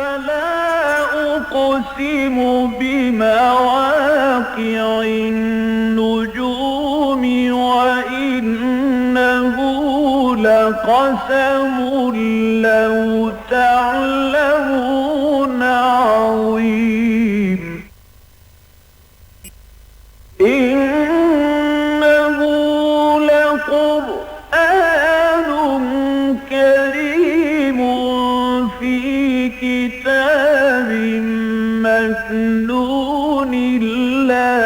فلا أقسم بمواقع النجوم وإنه لقسم لو تعلمون عظيم إنه لقرآن كريم في كتاب مكنون لا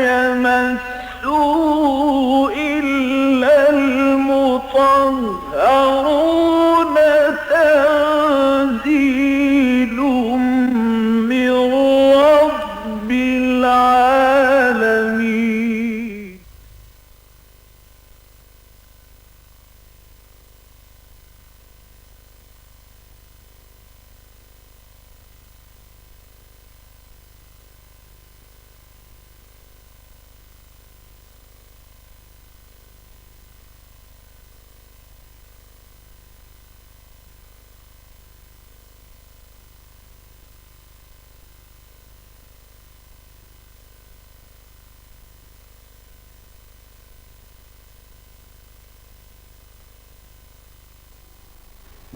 يمسه إلا المطهرون تنزيل من رب العالمين.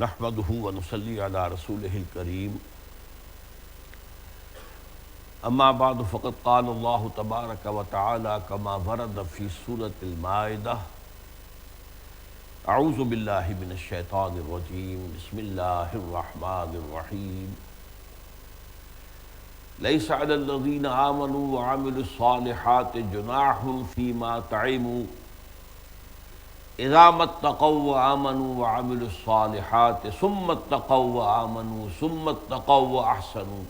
نحمده ونصلي على رسوله الكريم اما بعد فقد قال الله تبارك وتعالى كما ورد في سورة المائدة اعوذ بالله من الشيطان الرجيم بسم الله الرحمن الرحيم ليس على الذين آمنوا وعملوا الصالحات جناح فيما طعموا اذا ما اتقوا وآمنوا وعملوا الصالحات ثم اتقوا وآمنوا ثم اتقوا وأحسنوا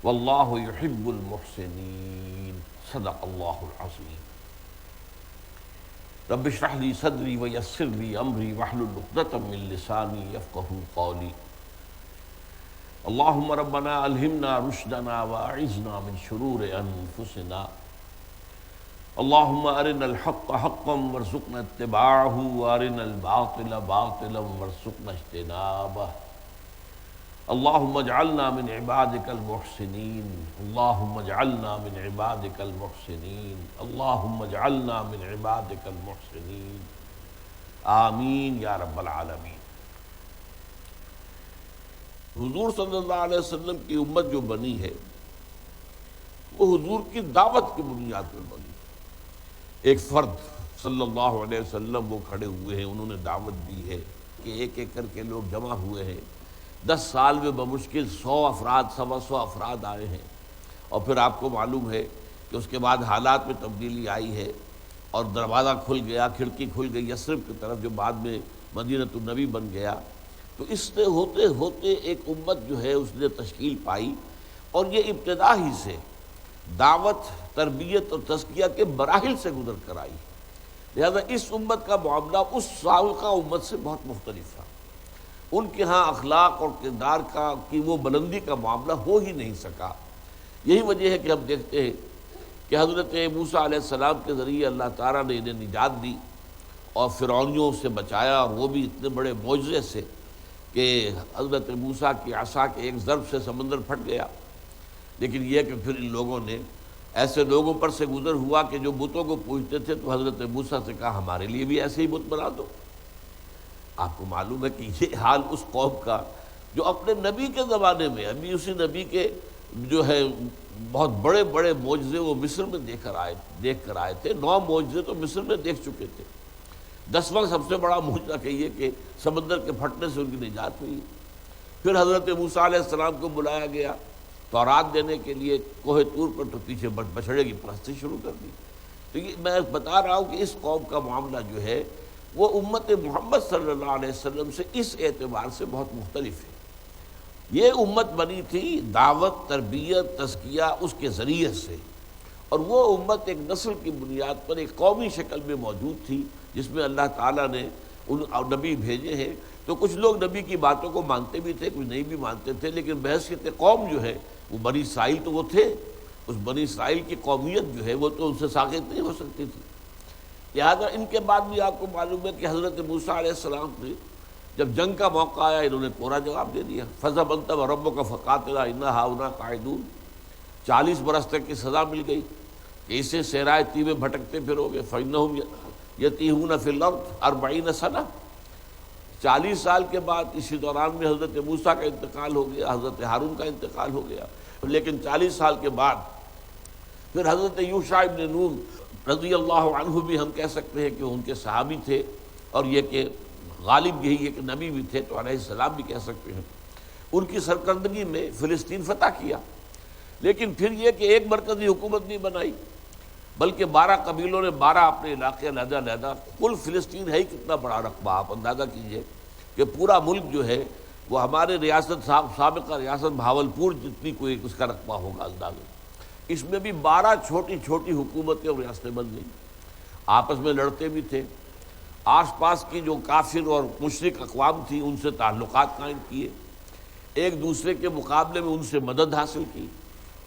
والله يحب المحسنين صدق الله العظيم. رب اشرح لي صدري ويسر لي امري واحلل عقدة من لساني يفقهوا قولي. اللهم ربنا الهمنا رشدنا واعذنا من شرور انفسنا. اللهم ارنا الحق حقا وارزقنا اتباعه وارنا الباطل باطلا وارزقنا اجتنابه. اللهم اجعلنا من عبادك المحسنين. اللهم اجعلنا من عبادك المحسنين. اللهم اجعلنا من عبادك المحسنين. آمین یا رب العالمین. حضور صلی اللہ علیہ وسلم کی امت جو بنی ہے وہ حضور کی دعوت کی بنیاد پر بنی. ایک فرد صلی اللہ علیہ وسلم وہ کھڑے ہوئے ہیں، انہوں نے دعوت دی ہے کہ ایک ایک کر کے لوگ جمع ہوئے ہیں. 10 سال میں بمشکل 100 افراد 125 افراد آئے ہیں، اور پھر آپ کو معلوم ہے کہ اس کے بعد حالات میں تبدیلی آئی ہے اور دروازہ کھل گیا، کھڑکی کھل گئی یثرب کی طرف جو بعد میں مدینۃ النبی بن گیا. تو اس سے ہوتے ہوتے ایک امت جو ہے اس نے تشکیل پائی، اور یہ ابتدا ہی سے دعوت، تربیت اور تزکیہ کے مراحل سے گزر کر آئی. لہذا اس امت کا معاملہ اس سابقہ امت سے بہت مختلف تھا. ان کے ہاں اخلاق اور کردار کی وہ بلندی کا معاملہ ہو ہی نہیں سکا. یہی وجہ ہے کہ ہم دیکھتے ہیں کہ حضرت موسیٰ علیہ السلام کے ذریعے اللہ تعالیٰ نے انہیں نجات دی اور فرعونیوں سے بچایا، اور وہ بھی اتنے بڑے معجزے سے کہ حضرت موسیٰ کی عصا کے ایک ضرب سے سمندر پھٹ گیا. لیکن یہ کہ پھر ان لوگوں نے ایسے لوگوں پر سے گزر ہوا کہ جو بتوں کو پوجتے تھے، تو حضرت موسیٰ سے کہا ہمارے لیے بھی ایسے ہی بت بنا دو. آپ کو معلوم ہے کہ یہ حال اس قوم کا جو اپنے نبی کے زمانے میں ابھی اسی نبی کے جو ہے بہت بڑے بڑے معجزے وہ مصر میں دیکھ کر آئے تھے. 9 معجزے تو مصر میں دیکھ چکے تھے. 10واں سب سے بڑا معجزہ کہیے کہ سمندر کے پھٹنے سے ان کی نجات ہوئی. پھر حضرت موسیٰ علیہ السلام کو بلایا گیا تورات دینے کے لیے کوہ طور پر، تو پیچھے بچڑے کی پرستی شروع کر دی. تو یہ میں بتا رہا ہوں کہ اس قوم کا معاملہ جو ہے وہ امت محمد صلی اللہ علیہ وسلم سے اس اعتبار سے بہت مختلف ہے. یہ امت بنی تھی دعوت، تربیت، تزکیہ اس کے ذریعے سے، اور وہ امت ایک نسل کی بنیاد پر ایک قومی شکل میں موجود تھی جس میں اللہ تعالیٰ نے ان نبی بھیجے ہیں. تو کچھ لوگ نبی کی باتوں کو مانتے بھی تھے، کچھ نہیں بھی مانتے تھے، لیکن بحیثیت قوم جو ہے وہ بنی اسرائیل تو وہ تھے. اس بنی اسرائیل کی قومیت جو ہے وہ تو ان سے ساقط نہیں ہو سکتی تھی. لہٰذا ان کے بعد بھی آپ کو معلوم ہے کہ حضرت موسیٰ علیہ السلام نے جب جنگ کا موقع آیا انہوں نے کوڑا جواب دے دیا، فَذْهَبْ أَنْتَ وَرَبُّكَ فَقَاتِلَا إِنَّا هَاهُنَا قَاعِدُونَ۔ 40 برس تک کی سزا مل گئی کہ اسے صحرائے طی میں بھٹکتے پھرو گے، فَإِنَّهُمْ يَتِيهُونَ فِي الْأَرْضِ 40 سنة۔ 40 سال کے بعد اسی دوران میں حضرت موسیٰ کا انتقال ہو گیا، حضرت ہارون کا انتقال ہو گیا، لیکن 40 سال کے بعد پھر حضرت یوشع ابن نون رضی اللہ عنہ بھی ہم کہہ سکتے ہیں کہ ان کے صحابی تھے، اور یہ کہ غالب یہی ہے کہ نبی بھی تھے تو علیہ السلام بھی کہہ سکتے ہیں، ان کی سرکردگی میں فلسطین فتح کیا۔ لیکن پھر یہ کہ ایک مرکزی حکومت نہیں بنائی، بلکہ 12 قبیلوں نے 12 اپنے علاقے علیحدہ علیحدہ، کل فلسطین ہے ہی کتنا بڑا رقبہ، آپ اندازہ کیجئے کہ پورا ملک جو ہے وہ ہمارے ریاست سابقہ ریاست بھاولپور جتنی کوئی اس کا رقبہ ہوگا اندازہ۔ اس میں بھی 12 چھوٹی چھوٹی حکومتیں اور ریاستیں بن گئیں، آپس میں لڑتے بھی تھے، آس پاس کی جو کافر اور مشرک اقوام تھی ان سے تعلقات قائم کیے، ایک دوسرے کے مقابلے میں ان سے مدد حاصل کی،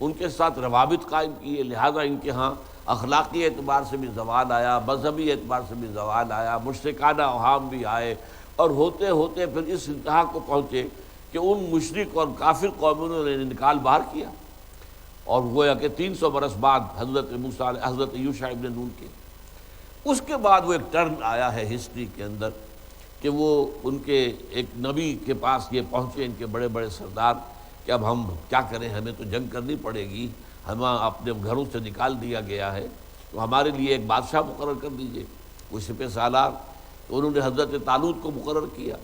ان کے ساتھ روابط قائم کیے، لہذا ان کے ہاں اخلاقی اعتبار سے بھی زوال آیا، مذہبی اعتبار سے بھی زوال آیا، مشرکانہ اوہام بھی آئے، اور ہوتے ہوتے پھر اس انتہا کو پہنچے کہ ان مشرک اور کافر قوموں نے نکال باہر کیا، اور گویا کہ 300 برس بعد حضرت یوشع ابن نون کے اس کے بعد وہ ایک ٹرن آیا ہے ہسٹری کے اندر کہ وہ ان کے ایک نبی کے پاس یہ پہنچے، ان کے بڑے بڑے سردار، کہ اب ہم کیا کریں، ہمیں تو جنگ کرنی پڑے گی، ہمیں اپنے گھروں سے نکال دیا گیا ہے، تو ہمارے لیے ایک بادشاہ مقرر کر دیجئے، کوئی سپہ سالار۔ تو انہوں نے حضرت طالوت کو مقرر کیا،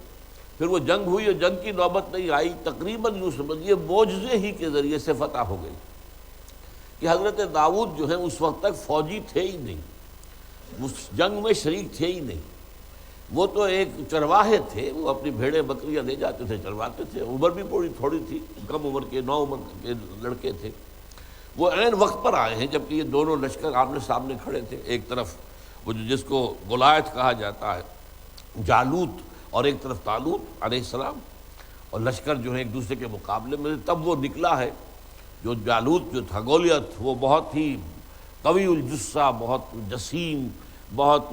پھر وہ جنگ ہوئی اور جنگ کی نوبت نہیں آئی، تقریباً یوں سمجھیے معجزے ہی کے ذریعے سے فتح ہو گئی کہ حضرت داؤد جو ہیں اس وقت تک فوجی تھے ہی نہیں، اس جنگ میں شریک تھے ہی نہیں، وہ تو ایک چرواہے تھے، وہ اپنی بھیڑیں بکریاں لے جاتے تھے، چرواتے تھے، عمر بھی تھوڑی تھی، کم عمر کے 9 عمر کے لڑکے تھے۔ وہ عین وقت پر آئے ہیں جبکہ یہ دونوں لشکر آمنے سامنے کھڑے تھے، ایک طرف وہ جس کو گولیت کہا جاتا ہے جالوت، اور ایک طرف طالوت علیہ السلام، اور لشکر جو ہے ایک دوسرے کے مقابلے میں۔ تب وہ نکلا ہے جو جالوت جو تھا، گولیت، وہ بہت ہی قوی الجثہ، بہت جسیم، بہت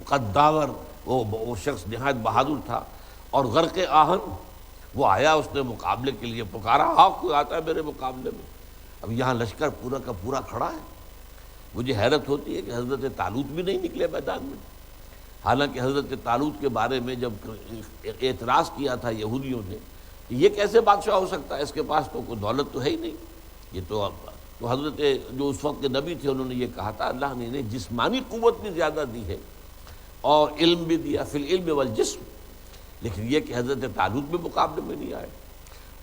قداور، وہ شخص نہایت بہادر تھا، اور غرق آہن وہ آیا، اس نے مقابلے کے لیے پکارا، آپ کوئی آتا ہے میرے مقابلے میں؟ اب یہاں لشکر پورا کا پورا کھڑا ہے۔ مجھے حیرت ہوتی ہے کہ حضرت طالوت بھی نہیں نکلے میدان میں، حالانکہ حضرت طالوت کے بارے میں جب اعتراض کیا تھا یہودیوں نے کہ یہ کیسے بادشاہ ہو سکتا ہے، اس کے پاس تو کوئی دولت تو ہے ہی نہیں، یہ تو حضرت جو اس وقت کے نبی تھے انہوں نے یہ کہا تھا اللہ نے انہیں جسمانی قوت بھی زیادہ دی ہے اور علم بھی دیا، فی العلم والجسم، لیکن یہ کہ حضرت طالوت بھی مقابلے میں نہیں آئے۔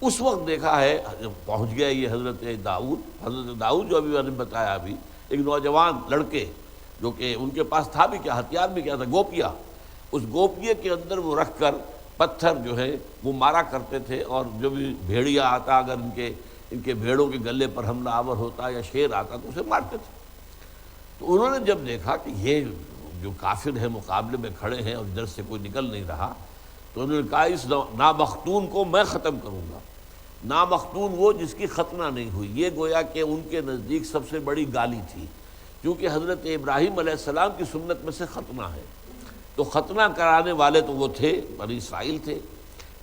اس وقت دیکھا ہے پہنچ گیا یہ حضرت داؤد جو ابھی میں نے بتایا، ابھی ایک نوجوان لڑکے جو کہ ان کے پاس تھا بھی کیا، ہتھیار بھی کیا تھا، گوپیا، اس گوپیے کے اندر وہ رکھ کر پتھر جو ہے وہ مارا کرتے تھے، اور جو بھی بھیڑیا آتا اگر ان کے بھیڑوں کے گلے پر حملہ آور ہوتا یا شیر آتا تو اسے مارتے تھے۔ تو انہوں نے جب دیکھا کہ یہ جو کافر ہیں مقابلے میں کھڑے ہیں اور ادھر سے کوئی نکل نہیں رہا، تو انہوں نے کہا اس نامختون کو میں ختم کروں گا۔ نامختون وہ جس کی ختنہ نہیں ہوئی، یہ گویا کہ ان کے نزدیک سب سے بڑی گالی تھی، کیونکہ حضرت ابراہیم علیہ السلام کی سنت میں سے ختنہ ہے، تو ختنہ کرانے والے تو وہ تھے، بنی اسرائیل تھے،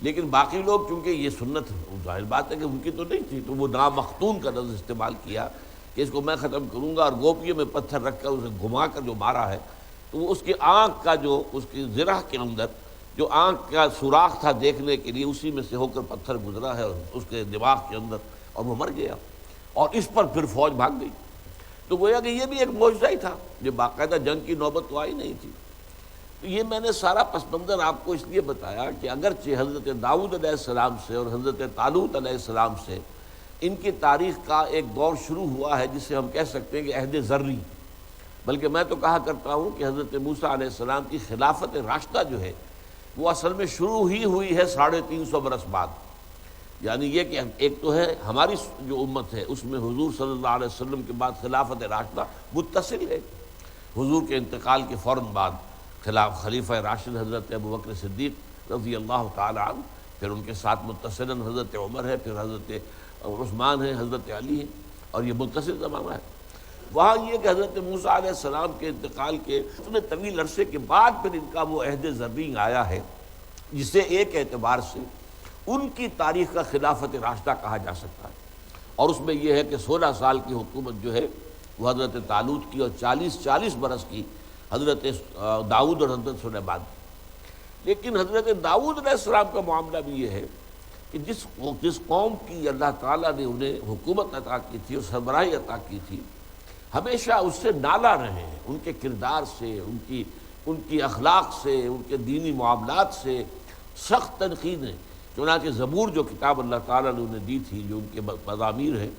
لیکن باقی لوگ چونکہ یہ سنت ظاہر بات ہے کہ ان کی تو نہیں تھی، تو وہ نامختون کا لفظ استعمال کیا کہ اس کو میں ختم کروں گا، اور گوپیے میں پتھر رکھ کر اسے گھما کر جو مارا ہے، تو وہ اس کی آنکھ کا جو اس کی زرہ کے اندر جو آنکھ کا سوراخ تھا دیکھنے کے لیے، اسی میں سے ہو کر پتھر گزرا ہے اور اس کے دماغ کے اندر، اور وہ مر گیا، اور اس پر پھر فوج بھاگ گئی۔ تو گویا کہ یہ بھی ایک معجزہ ہی تھا، یہ باقاعدہ جنگ کی نوبت تو آئی نہیں تھی۔ تو یہ میں نے سارا پس منظر آپ کو اس لیے بتایا کہ اگرچہ حضرت داؤد علیہ السلام سے اور حضرت طالوت علیہ السلام سے ان کی تاریخ کا ایک دور شروع ہوا ہے جسے ہم کہہ سکتے ہیں کہ عہد ذری، بلکہ میں تو کہا کرتا ہوں کہ حضرت موسیٰ علیہ السلام کی خلافت راشدہ جو ہے وہ اصل میں شروع ہی ہوئی ہے 350 برس بعد، یعنی یہ کہ ایک تو ہے ہماری جو امت ہے اس میں حضور صلی اللہ علیہ وسلم کے بعد خلافت راشدہ متصل ہے، حضور کے انتقال کے فوراً بعد خلیفہ راشد حضرت ابوبکر صدیق رضی اللہ تعالی عنہ، پھر ان کے ساتھ متصلاً حضرت عمر ہے، پھر حضرت عثمان ہے، حضرت علی ہے، اور یہ متصل زمانہ ہے۔ وہاں یہ کہ حضرت موسیٰ علیہ السلام کے انتقال کے اتنے طویل عرصے کے بعد پھر ان کا وہ عہد ذری آیا ہے جسے ایک اعتبار سے ان کی تاریخ کا خلافت راشدہ کہا جا سکتا ہے، اور اس میں یہ ہے کہ 16 سال کی حکومت جو ہے وہ حضرت طالوت کی، اور 40 برس کی حضرت داؤد اور حضرت سلیمان کی۔ لیکن حضرت داؤد علیہ السلام کا معاملہ بھی یہ ہے کہ جس قوم کی اللہ تعالیٰ نے انہیں حکومت عطا کی تھی اور سربراہی عطا کی تھی، ہمیشہ اس سے نالا رہے ہیں، ان کے کردار سے، ان کی اخلاق سے، ان کے دینی معاملات سے سخت تنقیدیں۔ چنانچہ زبور جو کتاب اللہ تعالیٰ نے انہیں دی تھی، جو ان کے مضامیر ہیں،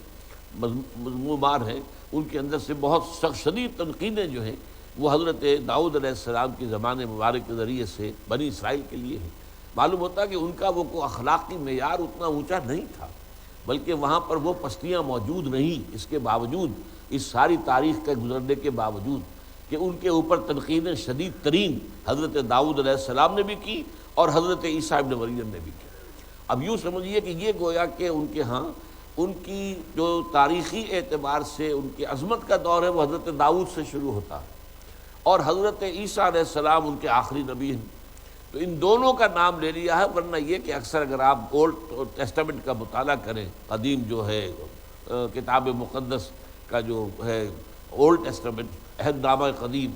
مضمومات ہیں، ان کے اندر سے بہت سخت شدید تنقیدیں جو ہیں وہ حضرت داؤد علیہ السلام کی زبان مبارک کے ذریعے سے بنی اسرائیل کے لیے ہیں۔ معلوم ہوتا ہے کہ ان کا وہ کوئی اخلاقی معیار اتنا اونچا نہیں تھا، بلکہ وہاں پر وہ پستیاں موجود نہیں، اس کے باوجود، اس ساری تاریخ کے گزرنے کے باوجود کہ ان کے اوپر تنقیدیں شدید ترین حضرت داؤد علیہ السلام نے بھی کی اور حضرت عیسیٰ ابن مریم نے بھی کی۔ اب یوں سمجھیے کہ یہ گویا کہ ان کے ہاں ان کی جو تاریخی اعتبار سے ان کی عظمت کا دور ہے وہ حضرت داؤد سے شروع ہوتا ہے، اور حضرت عیسیٰ علیہ السلام ان کے آخری نبی ہیں۔ تو ان دونوں کا نام لے لیا ہے، ورنہ یہ کہ اکثر اگر آپ اولڈ ٹیسٹامنٹ کا مطالعہ کریں، قدیم جو ہے کتاب مقدس کا جو ہے اولڈ ٹیسٹامنٹ، عہد نامہ قدیم،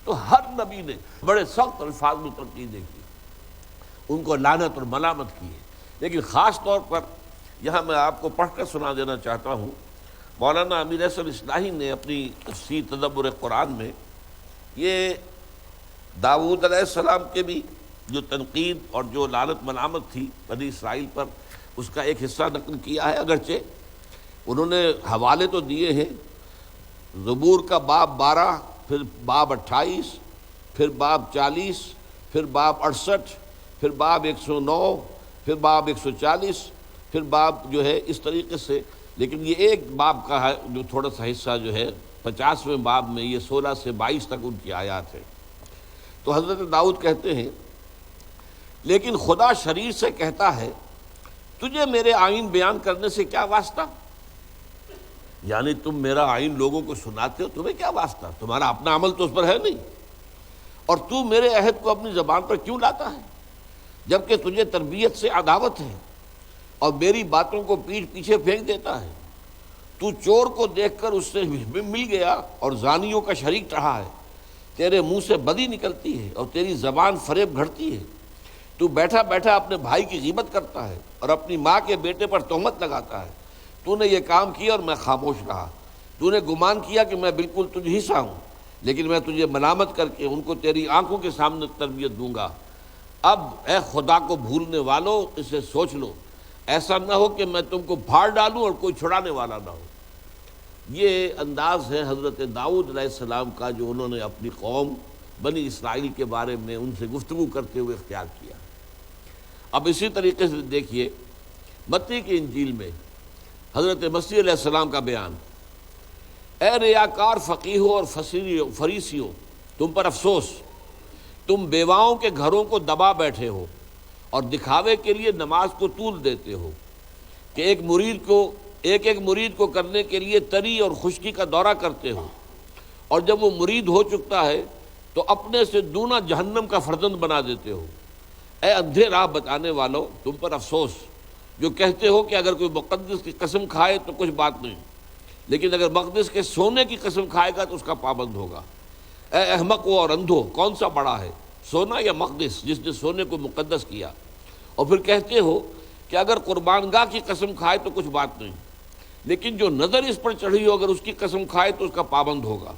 تو ہر نبی نے بڑے سخت الفاظ میں تنقیدیں کی، ان کو لعنت اور ملامت کی ہے۔ لیکن خاص طور پر یہاں میں آپ کو پڑھ کر سنا دینا چاہتا ہوں، مولانا امیر احسن اصلاحی نے اپنی تفسیر تدبر قرآن میں یہ داؤد علیہ السلام کے بھی جو تنقید اور جو لعنت ملامت تھی بنی اسرائیل پر، اس کا ایک حصہ نقل کیا ہے، اگرچہ انہوں نے حوالے تو دیے ہیں۔ زبور کا باب 12، پھر باب 28، پھر باب 40، پھر باب 68، پھر باب 109، پھر باب 140، پھر باب جو ہے اس طریقے سے۔ لیکن یہ ایک باب کا ہے جو تھوڑا سا حصہ جو ہے 50ویں باب میں، یہ 16 سے 22 تک ان کی آیات ہے۔ تو حضرت داؤد کہتے ہیں، لیکن خدا شریر سے کہتا ہے تجھے میرے آئین بیان کرنے سے کیا واسطہ؟ یعنی تم میرا آئین لوگوں کو سناتے ہو، تمہیں کیا واسطہ؟ تمہارا اپنا عمل تو اس پر ہے نہیں، اور تو میرے عہد کو اپنی زبان پر کیوں لاتا ہے جبکہ تجھے تربیت سے عداوت ہے اور میری باتوں کو پیٹھ پیچھے پھینک دیتا ہے۔ تو چور کو دیکھ کر اس سے مل گیا اور زانیوں کا شریک رہا ہے، تیرے منہ سے بدی نکلتی ہے اور تیری زبان فریب گھڑتی ہے۔ تو بیٹھا بیٹھا اپنے بھائی کی غیبت کرتا ہے اور اپنی ماں کے بیٹے پر تہمت لگاتا ہے۔ تو نے یہ کام کیا اور میں خاموش رہا۔ تو نے گمان کیا کہ میں بالکل تجھ ہی سا ہوں، لیکن میں تجھے ملامت کر کے ان کو تیری آنکھوں کے سامنے تربیت دوں گا۔ اب اے خدا کو بھولنے والو، اسے سوچ لو، ایسا نہ ہو کہ میں تم کو پھاڑ ڈالوں اور کوئی چھڑانے والا نہ ہو۔ یہ انداز ہے حضرت داؤد علیہ السلام کا جو انہوں نے اپنی قوم بنی اسرائیل کے بارے میں ان سے گفتگو کرتے ہوئے اختیار کیا۔ اب اسی طریقے سے دیکھیے متی کی انجیل میں حضرت مسیح علیہ السلام کا بیان، اے ریاکار فقیہوں اور فریسیوں، تم پر افسوس، تم بیواؤں کے گھروں کو دبا بیٹھے ہو اور دکھاوے کے لیے نماز کو طول دیتے ہو کہ ایک مرید کو کرنے کے لیے تری اور خشکی کا دورہ کرتے ہو، اور جب وہ مرید ہو چکتا ہے تو اپنے سے دونا جہنم کا فرزند بنا دیتے ہو۔ اے اندھے راہ بتانے والو، تم پر افسوس جو کہتے ہو کہ اگر کوئی مقدس کی قسم کھائے تو کچھ بات نہیں، لیکن اگر مقدس کے سونے کی قسم کھائے گا تو اس کا پابند ہوگا۔ اے احمقو اور اندھو، کون سا بڑا ہے، سونا یا مقدس جس نے سونے کو مقدس کیا؟ اور پھر کہتے ہو کہ اگر قربان گاہ کی قسم کھائے تو کچھ بات نہیں، لیکن جو نظر اس پر چڑھی ہو اگر اس کی قسم کھائے تو اس کا پابند ہوگا۔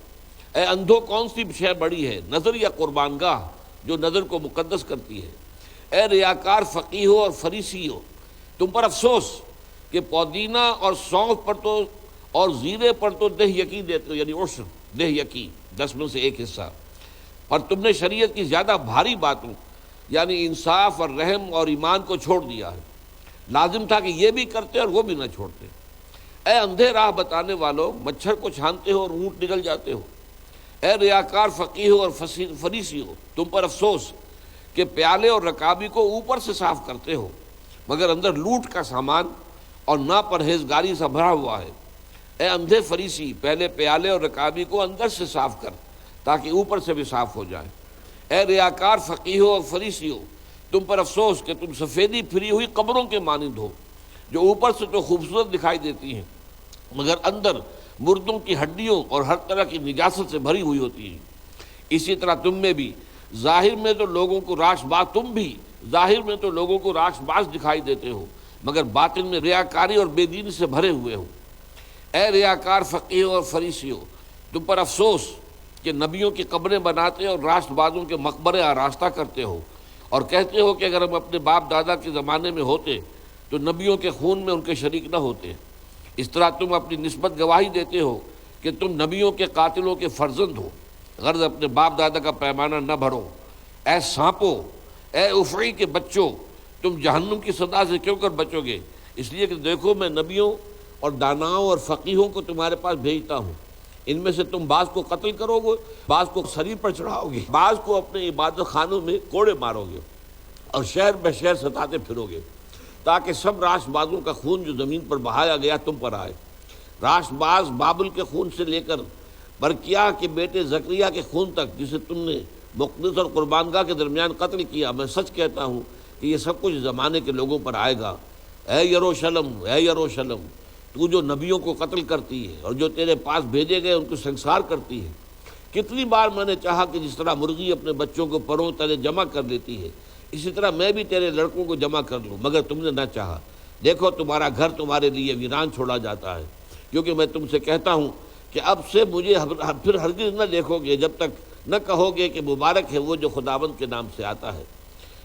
اے اندھو، کون سی شے بڑی ہے، نظر یا قربان گاہ جو نظر کو مقدس کرتی ہے؟ اے ریاکار فقیہو اور فریسیو، تم پر افسوس کہ پودینہ اور سونف پر تو اور زیرے پر تو دہ یقی دیتے ہو، یعنی عشر، دہ یقی 10 میں سے ایک حصہ، اور تم نے شریعت کی زیادہ بھاری باتوں یعنی انصاف اور رحم اور ایمان کو چھوڑ دیا ہے۔ لازم تھا کہ یہ بھی کرتے اور وہ بھی نہ چھوڑتے۔ اے اندھے راہ بتانے والو، مچھر کو چھانتے ہو اور اونٹ نگل جاتے ہو۔ اے ریاکار فقیہو اور فریسیو، تم پر افسوس کہ پیالے اور رکابی کو اوپر سے صاف کرتے ہو مگر اندر لوٹ کا سامان اور ناپرہیزگاری سے بھرا ہوا ہے۔ اے اندھے فریسی، پہلے پیالے اور رکابی کو اندر سے صاف کر تاکہ اوپر سے بھی صاف ہو جائے۔ اے ریاکار فقیہو اور فریسیو، تم پر افسوس کہ تم سفیدی پھری ہوئی قبروں کے مانند ہو، جو اوپر سے تو خوبصورت دکھائی دیتی ہیں مگر اندر مردوں کی ہڈیوں اور ہر طرح کی نجاست سے بھری ہوئی ہوتی ہیں۔ اسی طرح تم میں بھی ظاہر میں تو لوگوں کو راش باز تم بھی ظاہر میں تو لوگوں کو راش باز دکھائی دیتے ہو، مگر باطن میں ریاکاری اور بے دینی سے بھرے ہوئے ہو۔ اے ریاکار فقیہوں اور فریسیوں، تم پر افسوس کہ نبیوں کی قبریں بناتے اور راست بازوں کے مقبرے آراستہ کرتے ہو، اور کہتے ہو کہ اگر ہم اپنے باپ دادا کے زمانے میں ہوتے تو نبیوں کے خون میں ان کے شریک نہ ہوتے۔ اس طرح تم اپنی نسبت گواہی دیتے ہو کہ تم نبیوں کے قاتلوں کے فرزند ہو، غرض اپنے باپ دادا کا پیمانہ نہ بھرو۔ اے سانپو، اے افعی کے بچوں، تم جہنم کی صدا سے کیوں کر بچو گے؟ اس لیے کہ دیکھو میں نبیوں اور داناؤں اور فقیہوں کو تمہارے پاس بھیجتا ہوں، ان میں سے تم بعض کو قتل کرو گے، بعض کو صلیب پر چڑھاؤ گے، بعض کو اپنے عبادت خانوں میں کوڑے مارو گے اور شہر بہ شہر ستاتے پھرو گے، تاکہ سب راست بازوں کا خون جو زمین پر بہایا گیا تم پر آئے۔ راست باز بابل کے خون سے لے کر برکیہ کے بیٹے زکریا کے خون تک، جسے تم نے مقدس اور قربان گاہ کے درمیان قتل کیا، میں سچ کہتا ہوں کہ یہ سب کچھ زمانے کے لوگوں پر آئے گا۔ اے یروشلم، اے یروشلم، تو جو نبیوں کو قتل کرتی ہے اور جو تیرے پاس بھیجے گئے ان کو سنسار کرتی ہے، کتنی بار میں نے چاہا کہ جس طرح مرغی اپنے بچوں کو پروں تلے جمع کر لیتی ہے، اسی طرح میں بھی تیرے لڑکوں کو جمع کر لوں، مگر تم نے نہ چاہا۔ دیکھو تمہارا گھر تمہارے لیے ویران چھوڑا جاتا ہے، کیونکہ میں تم سے کہتا ہوں کہ اب سے مجھے پھر ہرگز نہ دیکھو گے جب تک نہ کہو گے کہ مبارک ہے وہ جو خداوند کے نام سے آتا ہے۔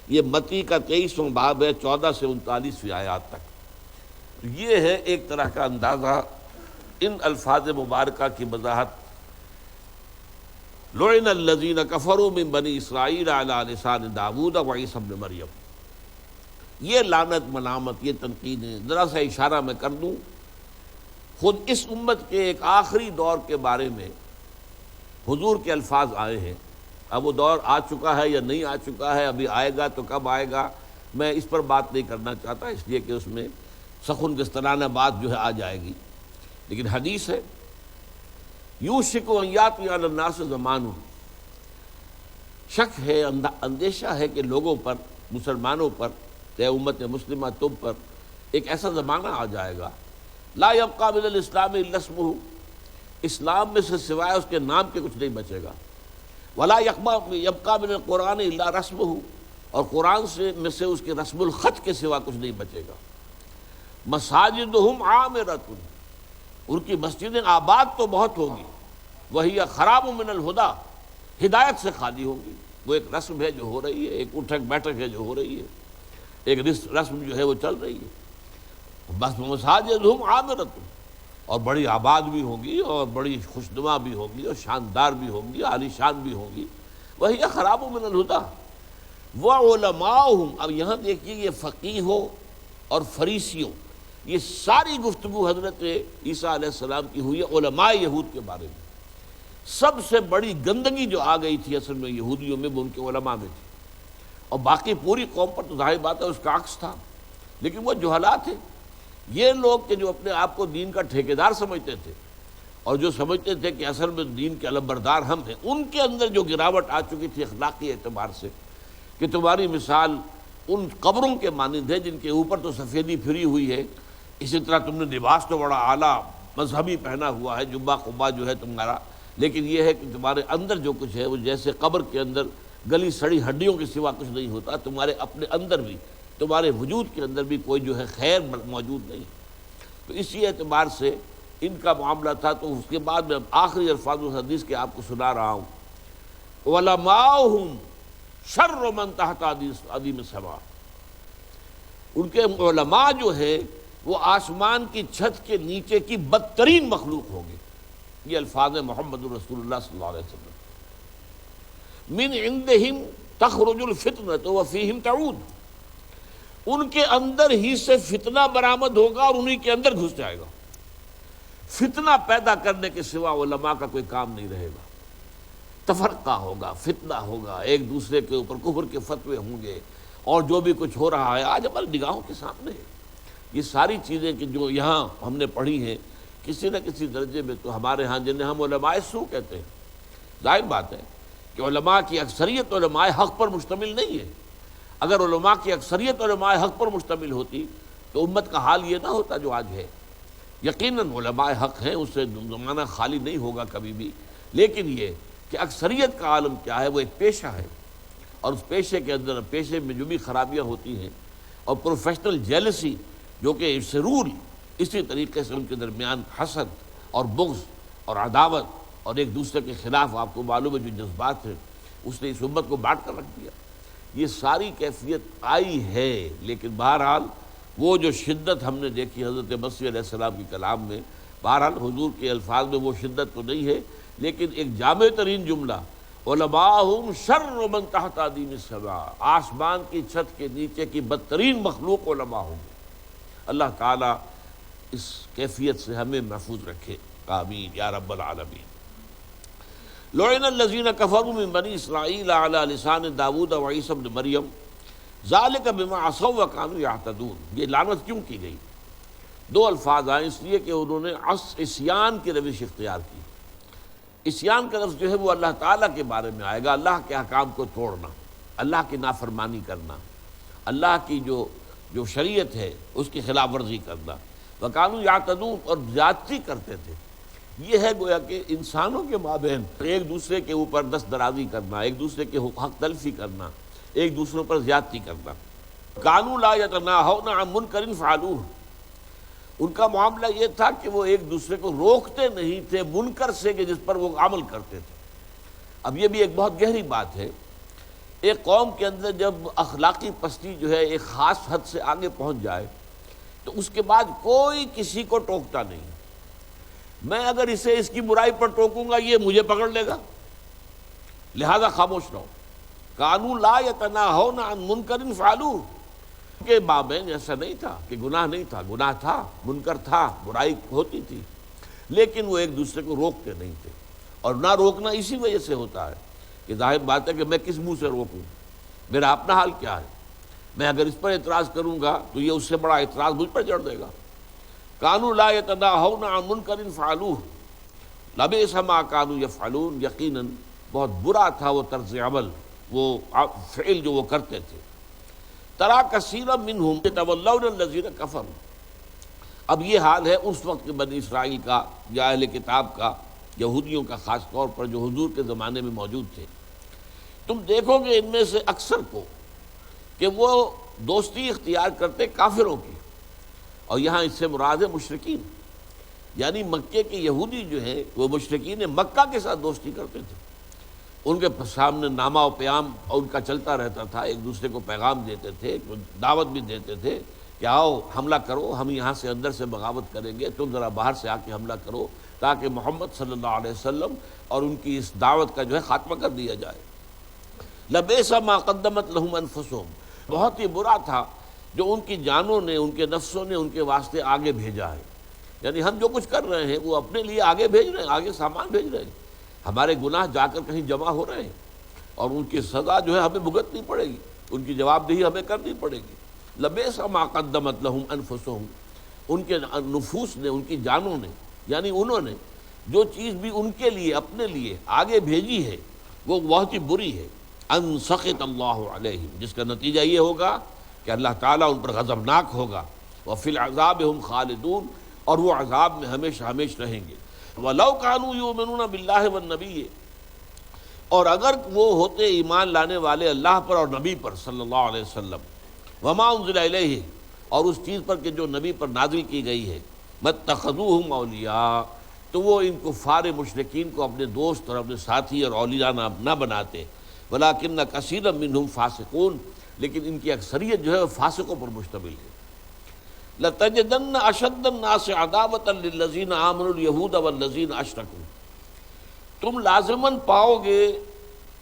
یہ متی کا 23واں باب ہے، 14 سے 39ویں آیات تک۔ یہ ہے ایک طرح کا اندازہ ان الفاظ مبارکہ کی وضاحت۔ لعن الذین کفروا من بنی اسرائیل علی لسان داؤد و عیسی ابن مریم۔ یہ لعنت، ملامت، یہ تنقید ہے۔ ذرا سا اشارہ میں کر دوں، خود اس امت کے ایک آخری دور کے بارے میں حضور کے الفاظ آئے ہیں۔ اب وہ دور آ چکا ہے یا نہیں آ چکا ہے، ابھی آئے گا تو کب آئے گا، میں اس پر بات نہیں کرنا چاہتا، اس لیے کہ اس میں سخن گسترانہ بات جو ہے آ جائے گی۔ لیکن حدیث ہے، یوشک ان یاتی علی الناس زمان، شک ہے، اندیشہ ہے کہ لوگوں پر، مسلمانوں پر، اے امت مسلمہ تم پر ایک ایسا زمانہ آ جائے گا، لا یبقى من الاسلام الا اسمہ، اسلام میں سے سوائے اس کے نام کے کچھ نہیں بچے گا، ولا یبقى من القرآن الا رسمہ، اور قرآن سے میں سے اس کے رسم الخط کے سوا کچھ نہیں بچے گا۔ مساجدہم عامرۃ، ان کی مسجدیں آباد تو بہت ہوگی، وہی خراب من الہدیٰ، ہدایت سے خالی ہوں گی۔ وہ ایک رسم ہے جو ہو رہی ہے، ایک اٹھک بیٹھک ہے جو ہو رہی ہے، ایک رسم جو ہے وہ چل رہی ہے۔ بس مساجدہم عامرۃ، اور بڑی آباد بھی ہوگی اور بڑی خوشنما بھی ہوگی اور شاندار بھی ہوگی، عالی شان بھی ہوگی، وہی خراب من الہدیٰ وعلماؤہم۔ اب یہاں دیکھیے، یہ فقیہوں اور فریسیوں، یہ ساری گفتگو حضرت عیسیٰ علیہ السلام کی ہوئی ہے علماء یہود کے بارے میں۔ سب سے بڑی گندگی جو آ گئی تھی اصل میں یہودیوں میں، وہ ان کے علماء میں تھی، اور باقی پوری قوم پر تو ظاہر بات ہے اس کا عکس تھا، لیکن وہ جہلاء تھے۔ یہ لوگ کہ جو اپنے آپ کو دین کا ٹھیکیدار سمجھتے تھے اور جو سمجھتے تھے کہ اصل میں دین کے علمبردار ہم ہیں، ان کے اندر جو گراوٹ آ چکی تھی اخلاقی اعتبار سے، کہ تمہاری مثال ان قبروں کے مانند ہے جن کے اوپر تو سفیدی پھری ہوئی ہے، اسی طرح تم نے لباس تو بڑا اعلیٰ مذہبی پہنا ہوا ہے، جبہ قبا جو ہے تمہارا، لیکن یہ ہے کہ تمہارے اندر جو کچھ ہے وہ جیسے قبر کے اندر گلی سڑی ہڈیوں کے سوا کچھ نہیں ہوتا، تمہارے اپنے اندر بھی، تمہارے وجود کے اندر بھی کوئی جو ہے خیر موجود نہیں۔ تو اسی اعتبار سے ان کا معاملہ تھا۔ تو اس کے بعد میں آخری الفاظ اس حدیث کے آپ کو سنا رہا ہوں، علماؤہم شر من تحت عدیم السماء، ان کے علماء جو ہے وہ آسمان کی چھت کے نیچے کی بدترین مخلوق ہوگی۔ یہ الفاظ محمد رسول اللہ صلی اللہ علیہ وسلم۔ من عندہم تخرج الفتنۃ وفیہم تعود، ان کے اندر ہی سے فتنہ برآمد ہوگا اور انہی کے اندر گھس جائے گا۔ فتنہ پیدا کرنے کے سوا علماء کا کوئی کام نہیں رہے گا۔ تفرقہ ہوگا، فتنہ ہوگا، ایک دوسرے کے اوپر کفر کے فتوے ہوں گے، اور جو بھی کچھ ہو رہا ہے آج ہماری نگاہوں کے سامنے ہے۔ یہ ساری چیزیں کہ جو یہاں ہم نے پڑھی ہیں، کسی نہ کسی درجے میں تو ہمارے ہاں جنہیں ہم علماء سو کہتے ہیں، ظاہر بات ہے کہ علماء کی اکثریت علماء حق پر مشتمل نہیں ہے۔ اگر علماء کی اکثریت علماء حق پر مشتمل ہوتی تو امت کا حال یہ نہ ہوتا جو آج ہے۔ یقیناً علماء حق ہیں، اس سے زمانہ خالی نہیں ہوگا کبھی بھی، لیکن یہ کہ اکثریت کا عالم کیا ہے، وہ ایک پیشہ ہے، اور اس پیشے کے اندر پیشے میں جو بھی خرابیاں ہوتی ہیں اور پروفیشنل جیلسی جو کہ سرور، اسی طریقے سے ان کے درمیان حسد اور بغض اور عداوت اور ایک دوسرے کے خلاف آپ کو معلوم ہے جو جذبات ہیں، اس نے اس امت کو بانٹ کر رکھ دیا۔ یہ ساری کیفیت آئی ہے، لیکن بہرحال وہ جو شدت ہم نے دیکھی حضرت مسیح علیہ السلام کے کلام میں، بہرحال حضور کے الفاظ میں وہ شدت تو نہیں ہے، لیکن ایک جامع ترین جملہ علماءہم شر من تحت ادیم السماء، آسمان کی چھت کے نیچے کی بدترین مخلوق علماء ہوں گے۔ اللہ تعالیٰ اس کیفیت سے ہمیں محفوظ رکھے، آمین یا رب العالمین۔ لعن الذین کفروا من بنی اسرائیل علی لسان داؤد و عیسی ابن مریم ذالک بما عصوا وکانوا یعتدون۔ یہ لعنت کیوں کی گئی؟ دو الفاظ آئے، اس لیے کہ انہوں نے عصیان کی روش اختیار کی۔ عصیان کا لفظ جو ہے وہ اللہ تعالیٰ کے بارے میں آئے گا، اللہ کے احکام کو توڑنا، اللہ کی نافرمانی کرنا، اللہ کی جو شریعت ہے اس کی خلاف ورزی کرنا۔ وکانوا یعتدون، اور زیادتی کرتے تھے۔ یہ ہے گویا کہ انسانوں کے مابین ایک دوسرے کے اوپر دست درازی کرنا، ایک دوسرے کے حق تلفی کرنا، ایک دوسروں پر زیادتی کرنا۔ کانوا لا یتناہون عن منکر فعلوہ، ان کا معاملہ یہ تھا کہ وہ ایک دوسرے کو روکتے نہیں تھے منکر سے کہ جس پر وہ عمل کرتے تھے۔ اب یہ بھی ایک بہت گہری بات ہے، ایک قوم کے اندر جب اخلاقی پستی جو ہے ایک خاص حد سے آگے پہنچ جائے تو اس کے بعد کوئی کسی کو ٹوکتا نہیں۔ میں اگر اسے اس کی برائی پر ٹوکوں گا یہ مجھے پکڑ لے گا، لہذا خاموش رہو۔ کانوا لا یتناہون عن منکر فعلوہ، کہ مابین ایسا نہیں تھا کہ گناہ نہیں تھا، گناہ تھا، منکر تھا، برائی ہوتی تھی، لیکن وہ ایک دوسرے کو روکتے نہیں تھے۔ اور نہ روکنا اسی وجہ سے ہوتا ہے کہ ظاہر بات ہے کہ میں کس منہ سے روکوں، میرا اپنا حال کیا ہے، میں اگر اس پر اعتراض کروں گا تو یہ اس سے بڑا اعتراض مجھ پر چڑھ دے گا۔ کانوا لا یتناہون عن منکر فعلوہ لبئس ما کانوا یفعلون، یقیناً بہت برا تھا وہ طرز عمل، وہ فعل جو وہ کرتے تھے۔ ترا کثیرا منہم یتولون الذین کفروا، اب یہ حال ہے اس وقت کے بنی اسرائیل کا یا اہل کتاب کا، یہودیوں کا خاص طور پر جو حضور کے زمانے میں موجود تھے۔ تم دیکھو گے ان میں سے اکثر کو کہ وہ دوستی اختیار کرتے کافروں کی، اور یہاں اس سے مراد ہے مشرکین، یعنی مکے کے یہودی جو ہیں وہ مشرکین مکہ کے ساتھ دوستی کرتے تھے۔ ان کے سامنے نامہ و پیام ان کا چلتا رہتا تھا، ایک دوسرے کو پیغام دیتے تھے، دعوت بھی دیتے تھے کہ آؤ حملہ کرو، ہم یہاں سے اندر سے بغاوت کریں گے، تم ذرا باہر سے آ کے حملہ کرو تاکہ محمد صلی اللہ علیہ وسلم اور ان کی اس دعوت کا جو ہے خاتمہ کر دیا جائے۔ لبئس ما قدمت لہم انفسہم، بہت ہی برا تھا جو ان کی جانوں نے، ان کے نفسوں نے ان کے واسطے آگے بھیجا ہے۔ یعنی ہم جو کچھ کر رہے ہیں وہ اپنے لیے آگے بھیج رہے ہیں، آگے سامان بھیج رہے ہیں، ہمارے گناہ جا کر کہیں جمع ہو رہے ہیں، اور ان کی سزا جو ہے ہمیں بھگتنی پڑے گی، ان کی جواب دہی ہمیں کرنی پڑے گی۔ لبئس ما قدمت لہم انفسہم، ان کے نفوس نے، ان کی جانوں نے، یعنی انہوں نے جو چیز بھی ان کے لیے اپنے لیے آگے بھیجی ہے وہ بہت ہی بری ہے۔ ان سخط اللہ علیہم، جس کا نتیجہ یہ ہوگا کہ اللہ تعالیٰ ان پر غضبناک ہوگا۔ وفی العذاب ہم خالدون، اور وہ عذاب میں ہمیشہ ہمیشہ رہیں گے۔ وَلَوْ كَانُوا يُؤْمِنُونَ بِاللَّهِ وَالنَّبِيِّ، اور اگر وہ ہوتے ایمان لانے والے اللہ پر اور نبی پر صلی اللہ علیہ وسلم، وَمَا أُنزِلَ إِلَيْهِ، اور اس چیز پر کہ جو نبی پر نازل کی گئی ہے، مَتَّخَذُوهُمْ أَوْلِيَاءَ، تو وہ ان کفار مشرکین کو اپنے دوست اور اپنے ساتھی اور اولیاء نہ بناتے۔ وَلَٰكِنَّ كَثِيرًا مِّنْهُمْ فَاسِقُونَ، لیکن ان کی اکثریت جو ہے وہ فاسقوں پر مشتمل ہے۔ لَتَجِدَنَّ أَشَدَّ النَّاسِ عَدَاوَةً لِلَّذِينَ آمَنُوا الْيَهُودَ وَالَّذِينَ أَشْرَكُوا، تم لازماً پاؤ گے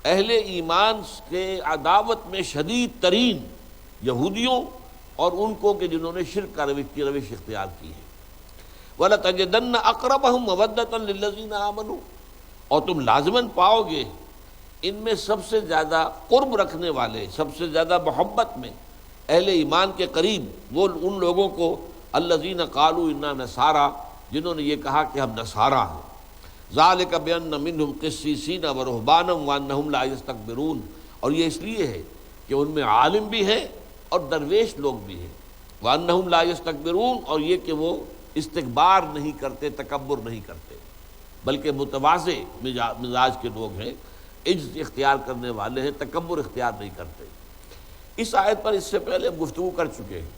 اہل ایمان کے عداوت میں شدید ترین یہودیوں اور ان کو کہ جنہوں نے شرک کا روش اختیار کی ہے۔ وَلَتَجِدَنَّ أَقْرَبَهُمْ مَوَدَّةً لِلَّذِينَ آمَنُوا، اور تم لازماً پاؤ گے ان میں سب سے زیادہ قرب رکھنے والے، سب سے زیادہ محبت میں اہل ایمان کے قریب وہ ان لوگوں کو الذین قالوا انا نصارى، جنہوں نے یہ کہا کہ ہم نصارہ ہیں۔ ذالک بان منہم قسیسین ورہبانا وانہم لا یستکبرون، اور یہ اس لیے ہے کہ ان میں عالم بھی ہے اور درویش لوگ بھی ہیں، وَأَنَّهُمْ لَا يَسْتَكْبِرُونَ، اور یہ کہ وہ استکبار نہیں کرتے، تکبر نہیں کرتے، بلکہ متواضع مزاج کے لوگ ہیں، عجز اختیار کرنے والے ہیں، تکبر اختیار نہیں کرتے۔ اس آیت پر اس سے پہلے ہم گفتگو کر چکے ہیں،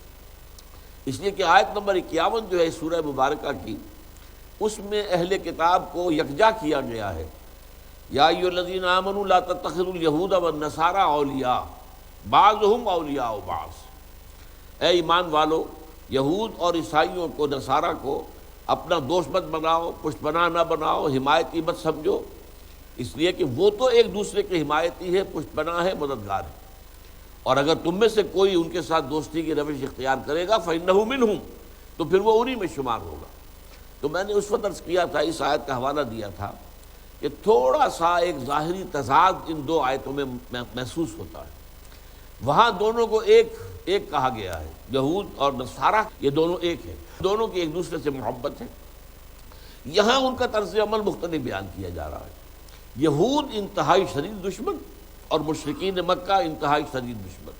اس لیے کہ آیت نمبر 51 جو ہے سورہ مبارکہ کی، اس میں اہل کتاب کو یکجا کیا گیا ہے۔ یا ایھا الذین آمنوا لا تتخذوا اليہود والنصارى اولیاء بعضهم اولیاء بعض، اے ایمان والو، یہود اور عیسائیوں کو، نصارہ کو اپنا دوست مت بناؤ، پشت پناہ نہ بناؤ، حمایتی مت سمجھو، اس لیے کہ وہ تو ایک دوسرے کے حمایتی ہے، پشت پناہ ہے، مددگار ہے، اور اگر تم میں سے کوئی ان کے ساتھ دوستی کی روش اختیار کرے گا فإنہ منہم، تو پھر وہ انہی میں شمار ہوگا۔ تو میں نے اس وقت عرض کیا تھا، اس آیت کا حوالہ دیا تھا کہ تھوڑا سا ایک ظاہری تضاد ان دو آیتوں میں محسوس ہوتا ہے۔ وہاں دونوں کو ایک کہا گیا ہے، یہود اور نصارہ یہ دونوں ایک ہیں، دونوں کی ایک دوسرے سے محبت ہے۔ یہاں ان کا طرز عمل مختلف بیان کیا جا رہا ہے۔ یہود انتہائی شدید دشمن اور مشرکین مکہ انتہائی شدید دشمن،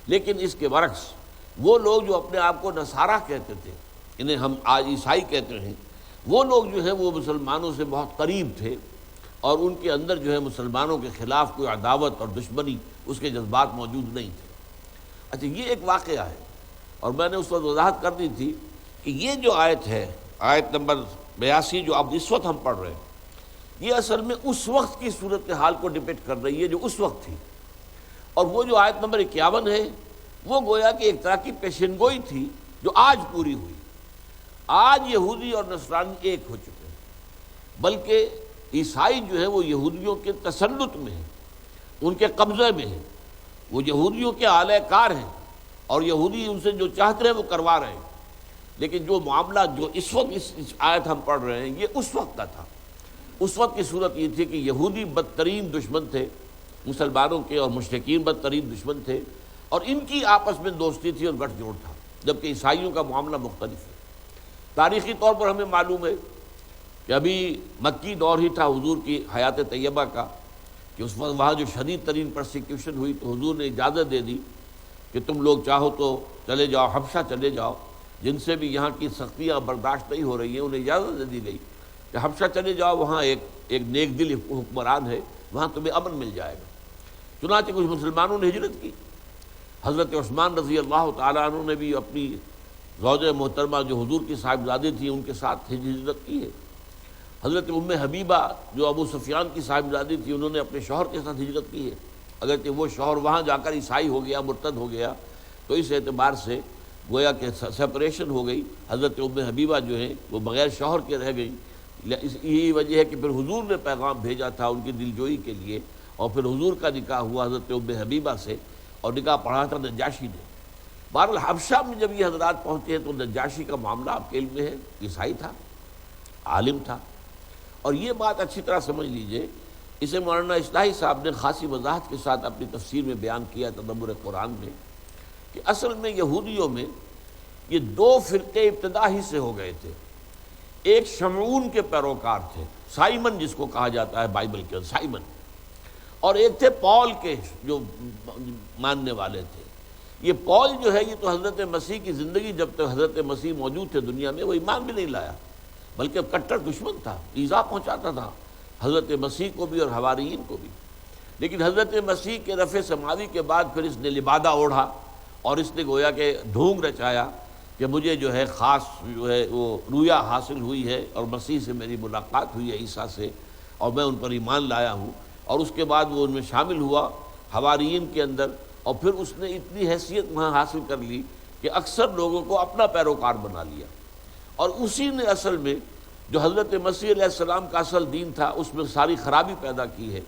لیکن اس کے برعکس وہ لوگ جو اپنے آپ کو نصارہ کہتے تھے، انہیں ہم آج عیسائی کہتے ہیں، وہ لوگ جو ہیں وہ مسلمانوں سے بہت قریب تھے، اور ان کے اندر جو ہے مسلمانوں کے خلاف کوئی عداوت اور دشمنی، اس کے جذبات موجود نہیں تھے۔ اچھا، یہ ایک واقعہ ہے، اور میں نے اس وقت وضاحت کر دی تھی کہ یہ جو آیت ہے، آیت نمبر 82 جو اب اس وقت ہم پڑھ رہے ہیں، یہ اصل میں اس وقت کی صورتحال کو ڈپکٹ کر رہی ہے جو اس وقت تھی، اور وہ جو آیت نمبر 51 ہے وہ گویا کہ ایک طرح کی پیشن گوئی تھی جو آج پوری ہوئی۔ آج یہودی اور نصرانی ایک ہو چکے ہیں، بلکہ عیسائی جو ہے وہ یہودیوں کے تسلط میں ہیں، ان کے قبضے میں ہیں، وہ یہودیوں کے اعلی کار ہیں، اور یہودی ان سے جو چاہتے ہیں وہ کروا رہے ہیں۔ لیکن جو معاملہ جو اس وقت اس آیت ہم پڑھ رہے ہیں، یہ اس وقت کا تھا۔ اس وقت کی صورت یہ تھی کہ یہودی بدترین دشمن تھے مسلمانوں کے، اور مشرکین بدترین دشمن تھے، اور ان کی آپس میں دوستی تھی اور گٹھ جوڑ تھا، جبکہ عیسائیوں کا معاملہ مختلف ہے۔ تاریخی طور پر ہمیں معلوم ہے کہ ابھی مکی دور ہی تھا حضور کی حیات طیبہ کا، کہ اس وقت وہاں جو شدید ترین پرسیکیوشن ہوئی تو حضور نے اجازت دے دی کہ تم لوگ چاہو تو چلے جاؤ، حبشہ چلے جاؤ، جن سے بھی یہاں کی سختیاں برداشت نہیں ہو رہی ہیں انہیں اجازت دے دی گئی کہ حبشہ چلے جاؤ، وہاں ایک نیک دل حکمران ہے، وہاں تمہیں امن مل جائے گا۔ چنانچہ کچھ مسلمانوں نے ہجرت کی۔ حضرت عثمان رضی اللہ تعالیٰ عنہ نے بھی اپنی زوجہ محترمہ جو حضور کی صاحبزادی تھی ان کے ساتھ ہجرت کی ہے۔ حضرت ام حبیبہ جو ابو سفیان کی صاحبزادی تھی، انہوں نے اپنے شوہر کے ساتھ ہجرت کی ہے، اگرچہ وہ شوہر وہاں جا کر عیسائی ہو گیا، مرتد ہو گیا، تو اس اعتبار سے گویا کہ سپریشن ہو گئی۔ حضرت ام حبیبہ جو ہیں وہ بغیر شوہر کے رہ گئی۔ یہی وجہ ہے کہ پھر حضور نے پیغام بھیجا تھا ان کی دلجوئی کے لیے، اور پھر حضور کا نکاح ہوا حضرت ام حبیبہ سے، اور نکاح پڑھا تھا نجاشی نے۔ بہرحال حبشہ میں جب یہ حضرات پہنچے ہیں تو نجاشی کا معاملہ آپ کے علم میں ہے، عیسائی تھا، عالم تھا، اور یہ بات اچھی طرح سمجھ لیجئے، اسے مولانا اصلاحی صاحب نے خاصی وضاحت کے ساتھ اپنی تفسیر میں بیان کیا تدبر قرآن میں، کہ اصل میں یہودیوں میں یہ دو فرقے ابتدا ہی سے ہو گئے تھے۔ ایک شمعون کے پیروکار تھے، سائمن جس کو کہا جاتا ہے بائبل کے سائمن، اور ایک تھے پال کے جو ماننے والے تھے۔ یہ پال جو ہے یہ تو حضرت مسیح کی زندگی جب تک حضرت مسیح موجود تھے دنیا میں وہ ایمان بھی نہیں لایا، بلکہ کٹر دشمن تھا، ایذا پہنچاتا تھا حضرت مسیح کو بھی اور حواریین کو بھی۔ لیکن حضرت مسیح کے رفع سماوی کے بعد پھر اس نے لبادہ اوڑھا، اور اس نے گویا کہ ڈھونگ رچایا کہ مجھے جو ہے خاص جو ہے وہ رویا حاصل ہوئی ہے، اور مسیح سے میری ملاقات ہوئی ہے عیسیٰ سے، اور میں ان پر ایمان لایا ہوں، اور اس کے بعد وہ ان میں شامل ہوا حواریین کے اندر، اور پھر اس نے اتنی حیثیت وہاں حاصل کر لی کہ اکثر لوگوں کو اپنا پیروکار بنا لیا، اور اسی نے اصل میں جو حضرت مسیح علیہ السلام کا اصل دین تھا اس میں ساری خرابی پیدا کی ہے۔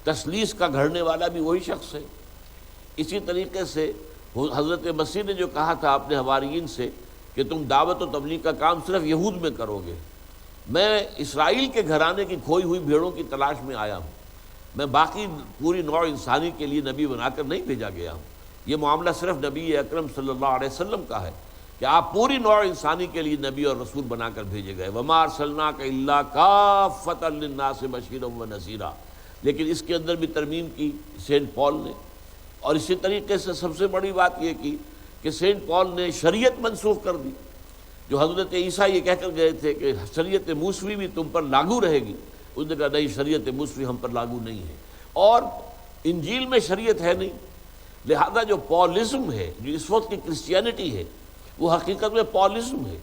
تثلیث کا گھڑنے والا بھی وہی شخص ہے۔ اسی طریقے سے حضرت مسیح نے جو کہا تھا اپنے حواریین سے کہ تم دعوت و تبلیغ کا کام صرف یہود میں کرو گے، میں اسرائیل کے گھرانے کی کھوئی ہوئی بھیڑوں کی تلاش میں آیا ہوں، میں باقی پوری نوع انسانی کے لیے نبی بنا کر نہیں بھیجا گیا ہوں۔ یہ معاملہ صرف نبی اکرم صلی اللہ علیہ وسلم کا ہے کہ آپ پوری نوع انسانی کے لیے نبی اور رسول بنا کر بھیجے گئے۔ وَمَا أَرْسَلْنَاكَ إِلَّا كَافَّةً لِلنَّاسِ بَشِيرًا وَنَذِيرًا۔ لیکن اس کے اندر بھی ترمیم کی سینٹ پال نے اور اسی طریقے سے سب سے بڑی بات یہ کی کہ سینٹ پال نے شریعت منسوخ کر دی۔ جو حضرت عیسیٰ یہ کہہ کر گئے تھے کہ شریعت موسوی بھی تم پر لاگو رہے گی، اس نے کہا نہیں، شریعت موسوی ہم پر لاگو نہیں ہے، اور انجیل میں شریعت ہے نہیں، لہذا جو پالزم ہے، جو اس وقت کی کرسچینٹی ہے، وہ حقیقت میں پالزم ہے۔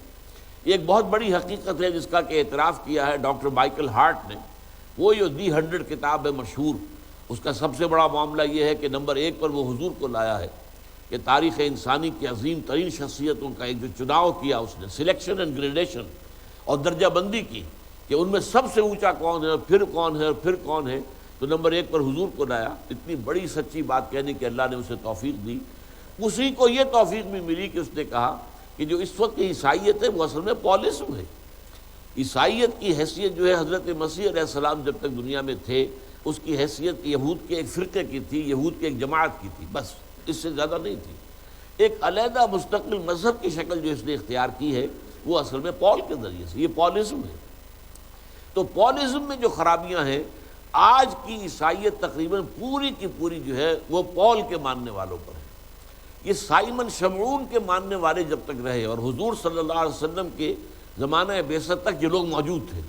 یہ ایک بہت بڑی حقیقت ہے جس کا کہ اعتراف کیا ہے ڈاکٹر مائیکل ہارٹ نے۔ وہ جو دی 100 کتاب ہے مشہور، اس کا سب سے بڑا معاملہ یہ ہے کہ نمبر 1 پر وہ حضور کو لایا ہے کہ تاریخ انسانی کی عظیم ترین شخصیتوں کا ایک جو چناؤ کیا اس نے، سلیکشن اینڈ گریڈیشن، اور درجہ بندی کی کہ ان میں سب سے اونچا کون ہے اور پھر کون ہے اور پھر کون ہے، تو نمبر 1 پر حضور کو لایا۔ اتنی بڑی سچی بات کہنے کی اللہ نے اسے توفیق دی۔ اسی کو یہ توفیق بھی ملی کہ اس نے کہا کہ جو اس وقت کی عیسائیت ہے وہ اصل میں پالزم ہے۔ عیسائیت کی حیثیت جو ہے حضرت مسیح علیہ السلام جب تک دنیا میں تھے، اس کی حیثیت یہود کے ایک فرقے کی تھی، یہود کی ایک جماعت کی تھی، بس اس سے زیادہ نہیں تھی۔ ایک علیحدہ مستقل مذہب کی شکل جو اس نے اختیار کی ہے وہ اصل میں پال کے ذریعے سے، یہ پالزم ہے۔ تو پالزم میں جو خرابیاں ہیں، آج کی عیسائیت تقریباً پوری کی پوری جو ہے وہ پال کے ماننے والوں پر ہے۔ یہ سائمن شمعون کے ماننے والے جب تک رہے، اور حضور صلی اللہ علیہ وسلم کے زمانہ بعثت تک یہ لوگ موجود تھے،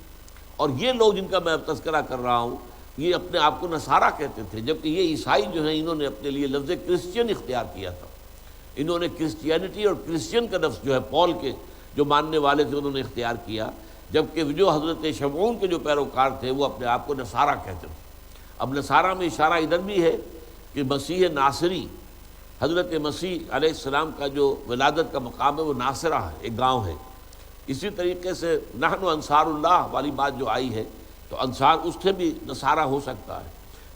اور یہ لوگ جن کا میں اب تذکرہ کر رہا ہوں یہ اپنے آپ کو نصارہ کہتے تھے، جبکہ یہ عیسائی جو ہیں انہوں نے اپنے لیے لفظ کرسچین اختیار کیا تھا۔ انہوں نے کرسچینٹی اور کرسچین کا لفظ جو ہے پال کے جو ماننے والے تھے انہوں نے اختیار کیا، جبکہ جو حضرت شمعون کے جو پیروکار تھے وہ اپنے آپ کو نصارہ کہتے تھے۔ اب نصارہ میں اشارہ ادھر بھی ہے کہ مسیح ناصری، حضرت مسیح علیہ السلام کا جو ولادت کا مقام ہے وہ ناصرہ ہے، ایک گاؤں ہے۔ اسی طریقے سے نحن انصار اللہ والی بات جو آئی ہے تو انصار اس سے بھی نصارہ ہو سکتا ہے۔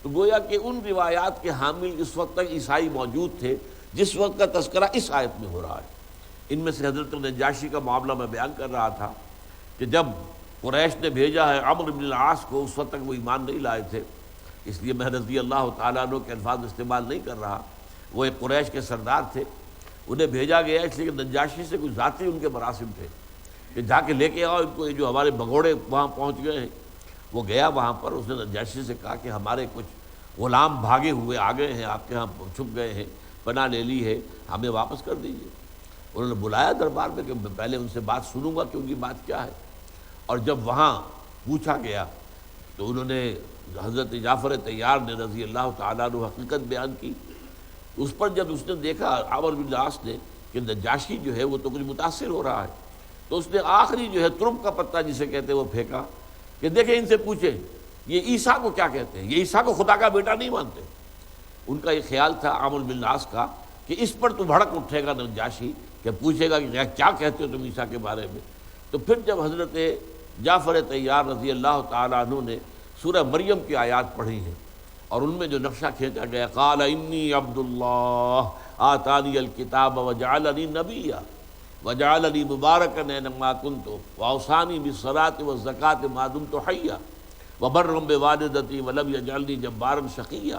تو گویا کہ ان روایات کے حامل اس وقت تک عیسائی موجود تھے جس وقت کا تذکرہ اس آیت میں ہو رہا ہے۔ ان میں سے حضرت نجاشی کا معاملہ میں بیان کر رہا تھا کہ جب قریش نے بھیجا ہے عمرو بن العاص کو، اس وقت تک وہ ایمان نہیں لائے تھے، اس لیے میں رضی اللہ تعالیٰ عنہ کے الفاظ استعمال نہیں کر رہا، وہ ایک قریش کے سردار تھے، انہیں بھیجا گیا اس لیے کہ نجاشی سے کچھ ذاتی ان کے مراسم تھے کہ جا کے لے کے آؤ ان کو، یہ جو ہمارے بگوڑے وہاں پہنچ گئے ہیں۔ وہ گیا وہاں پر، اس نے نجاشی سے کہا کہ ہمارے کچھ غلام بھاگے ہوئے آ گئے ہیں، آپ کے ہاں چھپ گئے ہیں، پناہ لے لی ہے، ہمیں واپس کر دیجیے۔ انہوں نے بلایا دربار میں کہ میں پہلے ان سے بات سنوں گا کہ ان کی بات کیا ہے، اور جب وہاں پوچھا گیا تو انہوں نے حضرت جعفر طیار نے رضی اللہ تعالیٰ عنہ حقیقت بیان کی۔ اس پر جب اس نے دیکھا عمرو بن العاص نے کہ نجاشی جو ہے وہ تو کچھ متاثر ہو رہا ہے، تو اس نے آخری جو ہے ترب کا پتہ جسے کہتے ہیں وہ پھینکا کہ دیکھیں ان سے پوچھیں یہ عیسیٰ کو کیا کہتے ہیں، یہ عیسیٰ کو خدا کا بیٹا نہیں مانتے۔ ان کا یہ خیال تھا عمرو بن العاص کا کہ اس پر تو بھڑک اٹھے گا نجاشی کہ پوچھے گا کہ کیا کہتے ہو تم عیسیٰ کے بارے میں۔ تو پھر جب حضرت جعفر طیار رضی اللہ تعالیٰ عنہ نے سورہ مریم کی آیات پڑھی ہیں اور ان میں جو نقشہ کھینچا گیا، قال انی عبد اللہ آتانی الکتاب وجعلنی نبیا وجعلنی مبارکا اینما کنت واوصانی بالصلاۃ والزکاۃ ما دمت حیا وبرا بوالدتی ولم یجعلنی جبارا شقیا،